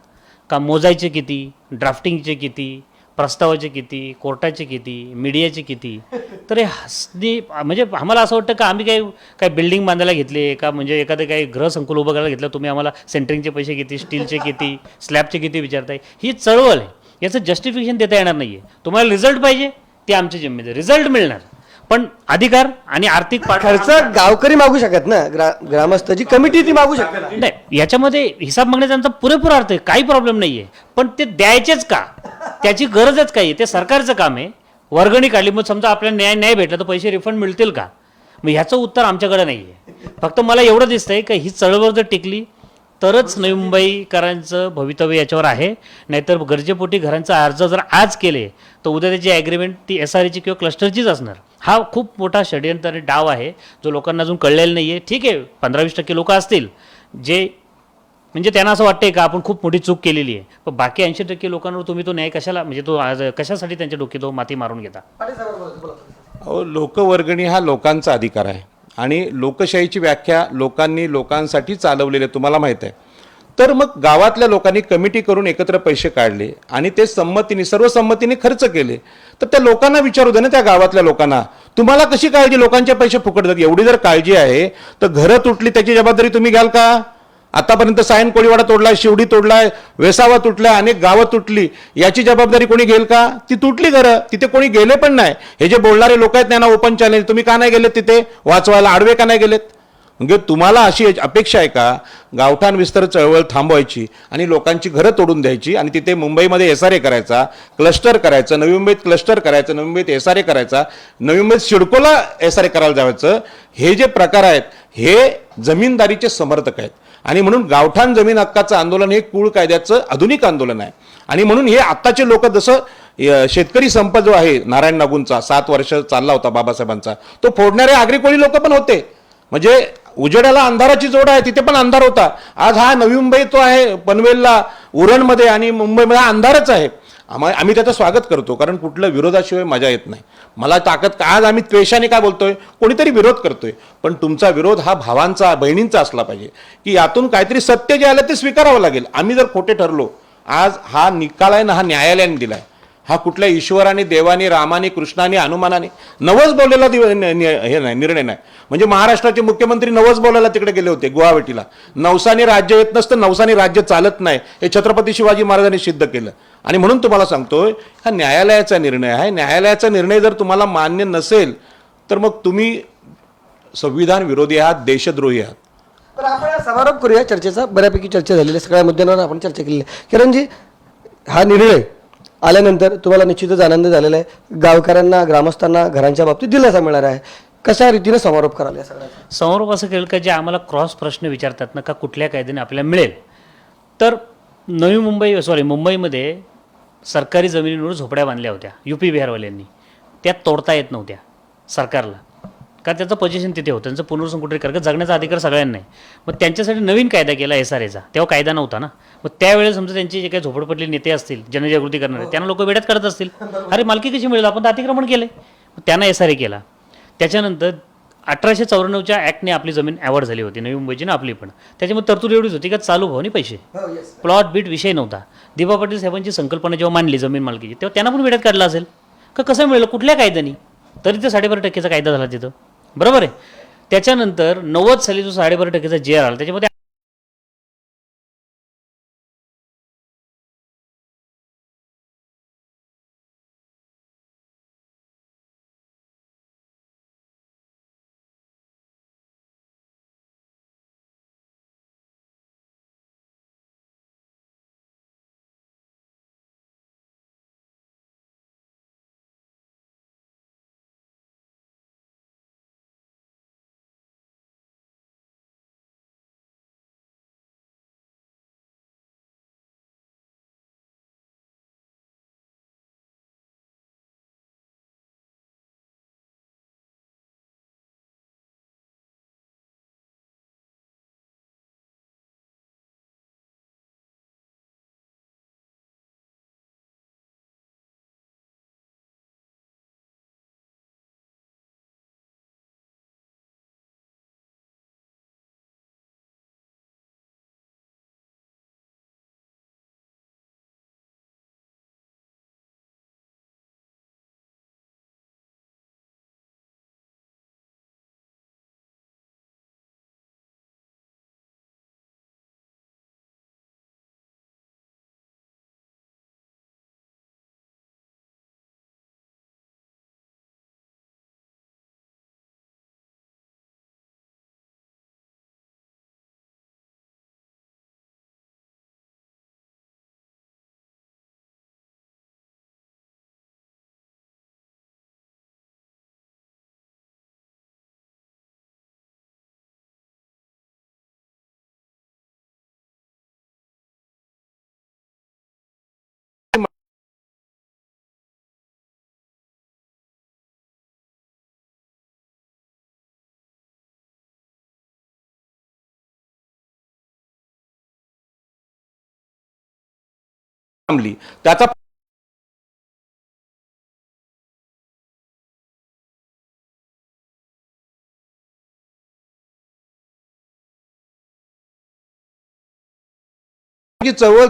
का मोजायचे किती, ड्राफ्टिंगचे किती, प्रस्तावाचे किती, कोर्टाचे किती, मीडियाचे किती. तर हे हसणे म्हणजे आम्हाला असं वाटतं का आम्ही काय बिल्डिंग बांधायला घेतले का, म्हणजे एखादं काही गृहसंकुल उभं करायला घेतलं, तुम्ही आम्हाला सेंटरिंगचे पैसे किती, स्टीलचे किती, स्लॅबचे किती विचारताय. ही चळवळ आहे, याचं जस्टिफिकेशन देता येणार नाही आहे. तुम्हाला रिझल्ट पाहिजे ते आमची जिम्मेदारी, रिझल्ट मिळणार, पण अधिकार आणि आर्थिक खर्च गावकरी मागू शकत ना, ग्रामस्थ जी कमिटी ती मागू शकते ना. नाही, याच्यामध्ये हिसाब मागण्याचा आमचा पुरेपूर अर्थ आहे, काही प्रॉब्लेम नाही आहे. पण ते द्यायचेच का, त्याची गरजच काही आहे, ते सरकारचं काम आहे. वर्गणी काढली, मग समजा आपल्याला न्याय नाही भेटला तर पैसे रिफंड मिळतील का, मग ह्याचं उत्तर आमच्याकडे नाही आहे. फक्त मला एवढं दिसतंय का ही चळवळ जर टिकली तरच नवी मुंबईकरांचं भवितव्य याच्यावर आहे. नाहीतर गरजेपोटी घरांचा अर्ज जर आज केले तर उद्या त्याची ॲग्रीमेंट ती SREची किंवा क्लस्टरचीच असणार. हा खूप मोठा षडयंत्र आणि डाव आहे जो लोकांना अजून कळलेला नाही आहे. ठीक आहे, 15-20% लोक असतील जे म्हणजे त्यांना असं वाटतंय का आपण खूप मोठी चूक केलेली आहे, पण बाकी 80% लोकांवर तुम्ही तो न्याय कशाला, म्हणजे तो कशासाठी त्यांच्या डोकी तो माती मारून घेता. अहो, लोकवर्गणी हा लोकांचा अधिकार आहे आणि लोकशाहीची व्याख्या लोकांनी लोकांसाठी चालवलेली आहे, तुम्हाला माहीत आहे. तर मग गावातल्या लोकांनी कमिटी करून एकत्र पैसे काढले आणि ते सर्वसंमतीने खर्च केले, तर त्या लोकांना विचारू दे ना, त्या गावातल्या लोकांना, तुम्हाला कशी काळजी, लोकांचे पैसे फुकट जातात, एवढी जर काळजी आहे तर घरं तुटली त्याची जबाबदारी तुम्ही घ्याल का? आतापर्यंत सायन कोळीवाडा तोडलाय, शिवडी तोडलाय, वेसावा तुटलाय, अनेक गावं तुटली, याची जबाबदारी कोणी घेईल का? ती तुटली घरं, तिथे कोणी गेले पण नाही. हे जे बोलणारे लोक आहेत त्यांना ओपन चॅलेंज, तुम्ही का नाही गेलेत तिथे वाचवायला, आडवे का नाही गेलेत? म्हणजे तुम्हाला अशी अपेक्षा आहे का गावठाण विस्तार चळवळ थांबवायची आणि लोकांची घरं तोडून द्यायची आणि तिथे मुंबईमध्ये SRA करायचा, क्लस्टर करायचं, नवी मुंबईत क्लस्टर करायचं, नवी मुंबईत SRA करायचा, नवी मुंबईत सिडकोला SRA करायला जायचं? हे जे प्रकार आहेत हे जमीनदारीचे समर्थक आहेत आणि म्हणून गावठाण जमीन हक्काचं आंदोलन हे कुळ कायद्याचं आधुनिक आंदोलन आहे. आणि म्हणून हे आत्ताचे लोक, जसं शेतकरी संप जो आहे नारायण नागूंचा 7 वर्ष चालला होता बाबासाहेबांचा, तो फोडणारे आगरी कोळी लोक पण होते. म्हणजे उजेडाला अंधाराची जोड आहे, तिथे पण अंधार होता. आज हा नवी मुंबई तो आहे पनवेलला, उरणमध्ये आणि मुंबईमध्ये हा अंधारच आहे. आम्ही त्याचं स्वागत करतो, कारण कुठलं विरोधाशिवाय मजा येत नाही. मला ताकद आज आम्ही त्वेषाने काय बोलतोय, कोणीतरी विरोध करतोय, पण तुमचा विरोध हा भावांचा, बहिणींचा असला पाहिजे की यातून काहीतरी सत्य जे आलं ते स्वीकारावं लागेल. आम्ही जर खोटे ठरलो, आज हा निकाल आहे ना, हा न्यायालयाने दिलाय, हा कुठल्या ईश्वराने, देवाने, रामाने, कृष्णाने, हनुमानाने नवस बोललेला हे नाही, निर्णय नाही. म्हणजे महाराष्ट्राचे मुख्यमंत्री नवस बोलायला तिकडे गेले होते गुवाहाटीला. नवसाने राज्य येत नसतं, नवसाने राज्य चालत नाही, हे छत्रपती शिवाजी महाराजांनी सिद्ध केलं. आणि म्हणून तुम्हाला सांगतोय, हा न्यायालयाचा निर्णय आहे. न्यायालयाचा निर्णय जर तुम्हाला मान्य नसेल तर मग तुम्ही संविधान विरोधी आहात, देशद्रोही आहात. तर आपण समारोप करूया चर्चेचा. बऱ्यापैकी चर्चा झालेली आहे, सगळ्या मुद्द्यांवर आपण चर्चा केलेली आहे. किरणजी, हा निर्णय आल्यानंतर तुम्हाला निश्चितच आनंद झालेला आहे. गावकऱ्यांना, ग्रामस्थांना घरांच्या बाबतीत दिलासा मिळणार आहे. कशा रीतीने समारोप कराल या सगळ्याचा? समारोप असं केलं का जे आम्हाला क्रॉस प्रश्न विचारतात ना का कुठल्या कायद्याने आपल्याला मिळेल, तर मुंबईमध्ये सरकारी जमिनींवर झोपड्या बांधल्या होत्या UP बिहारवाल्यांनी, त्या तोडता येत नव्हत्या सरकारला, का त्याचं पोझिशन तिथे होतं, त्यांचं पुनर्संकुचित कर जगण्याचा अधिकार सगळ्यांना आहे. मग त्यांच्यासाठी नवीन कायदा केला SRAचा, तेव्हा कायदा नव्हता ना. मग त्यावेळेस समजा त्यांचे जे काही झोपडपट्टी नेते असतील, जनजागृती करणारे, त्यांना लोक वेड्यात करत असतील, अरे मालकी कशी मिळेल, आपण तर अतिक्रमण केले. त्यांना SRA केला. त्याच्यानंतर 1894च्या ॲक्टने आपली जमीन ॲवॉर्ड झाली होती, नवी मुंबईची ना आपली पण. त्याच्यामध्ये तरतूद एवढीच होती का चालू भावनी पैसे, प्लॉट बीट विषय नव्हता. दिबा पाटील साहेबांची संकल्पना जेव्हा मांडली जमीन मालकीची, तेव्हा त्यांना पण वेड्यात काढला असेल का कसं मिळेल, कुठल्या कायद्याने, तरी ते 12.5% कायदा झाला तिथं, बरोबर आहे. त्याच्यानंतर 90 साली जो 12.5% JR आला, त्याच्यामध्ये थांबली. त्याचा चळवळ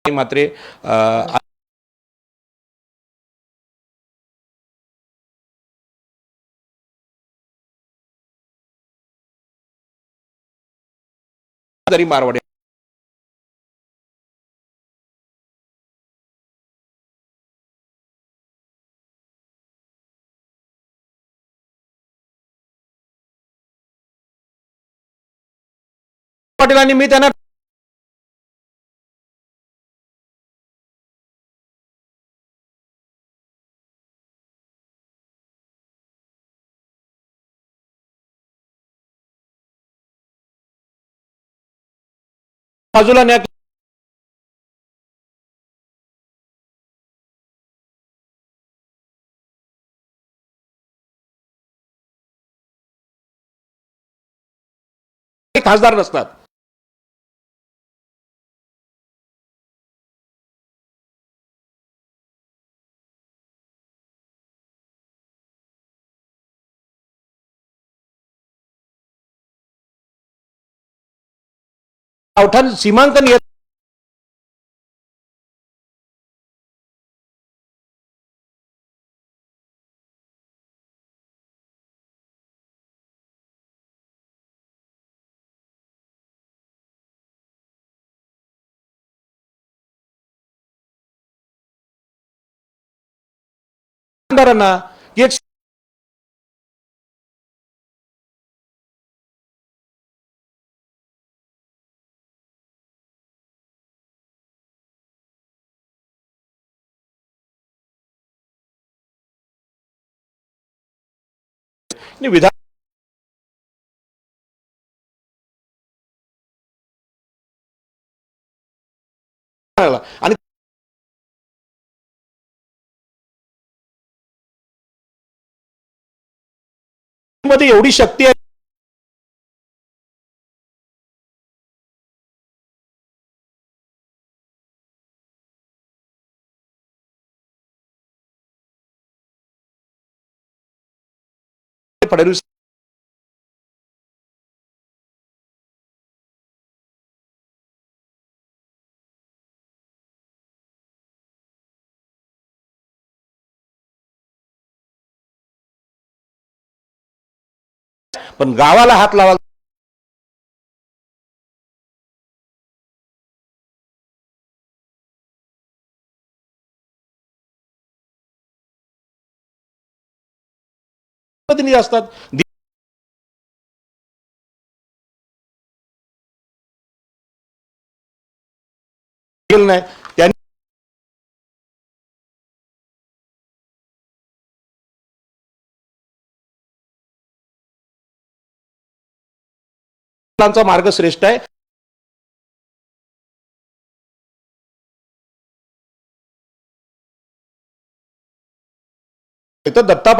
मात्र जरी मारवाडी पाटीलांनी मी त्यांना बाजूला न्या खासदार नसतात. गावठाण सीमांकन येत आमदारांना की एक विधान आणि मध्ये एवढी शक्ती आहे फडणवीस पण गावाला हात लावायला प्रतिनिधी असतात. दिलं नाही त्यांनी मार्ग श्रेष्ठ आहे. इथं दत्ता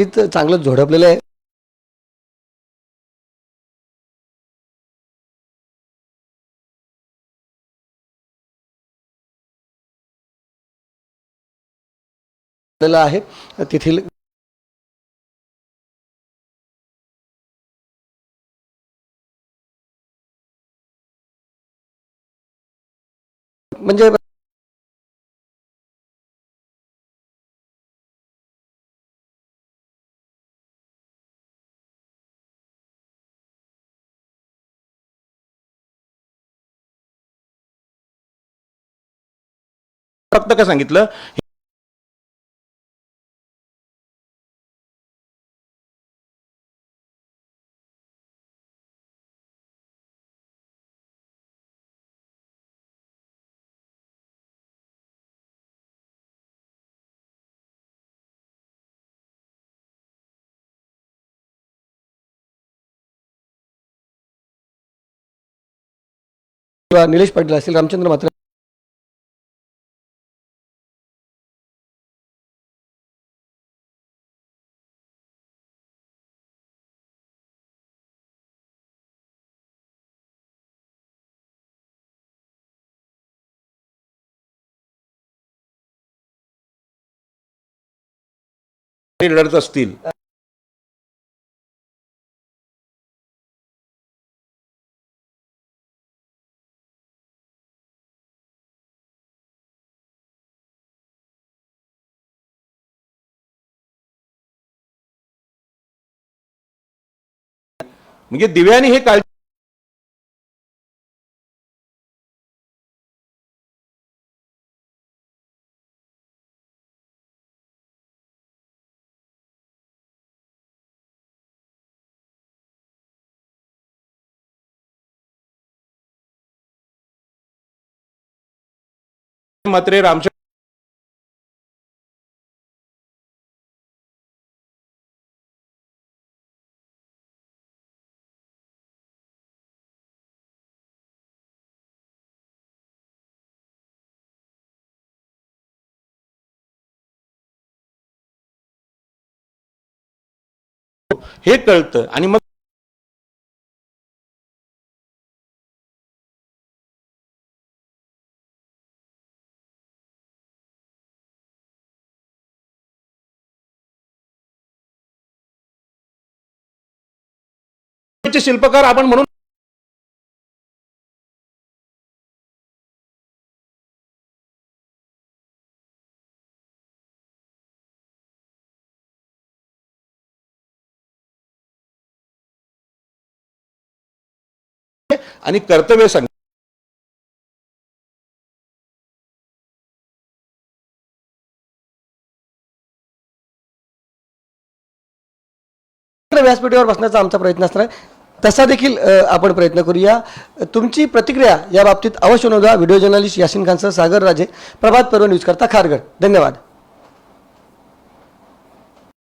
तर चांगलं झोडपलेलं आहे. आहे तेथील म्हणजे फक्त काय सांगितलं किंवा निलेश पाटील असतील, रामचंद्र म्हात्रे लढत असतील म्हणजे दिव्यानी हे काळजी मात्र रामचंद्र हे कळतं आणि मग शिल्पकार आपण म्हणून आणि कर्तव्य सांग व्यासपीठावर बसण्याचा आमचा प्रयत्न असणार आहे, तसा देखील आपण प्रयत्न करूया. तुमची प्रतिक्रिया या बाबतीत अवश्य नोंदवा. व्हिडिओ जर्नलिस्ट यासिन खानसह सागर राजे, प्रभात पर्व न्यूज करता खारघर. धन्यवाद.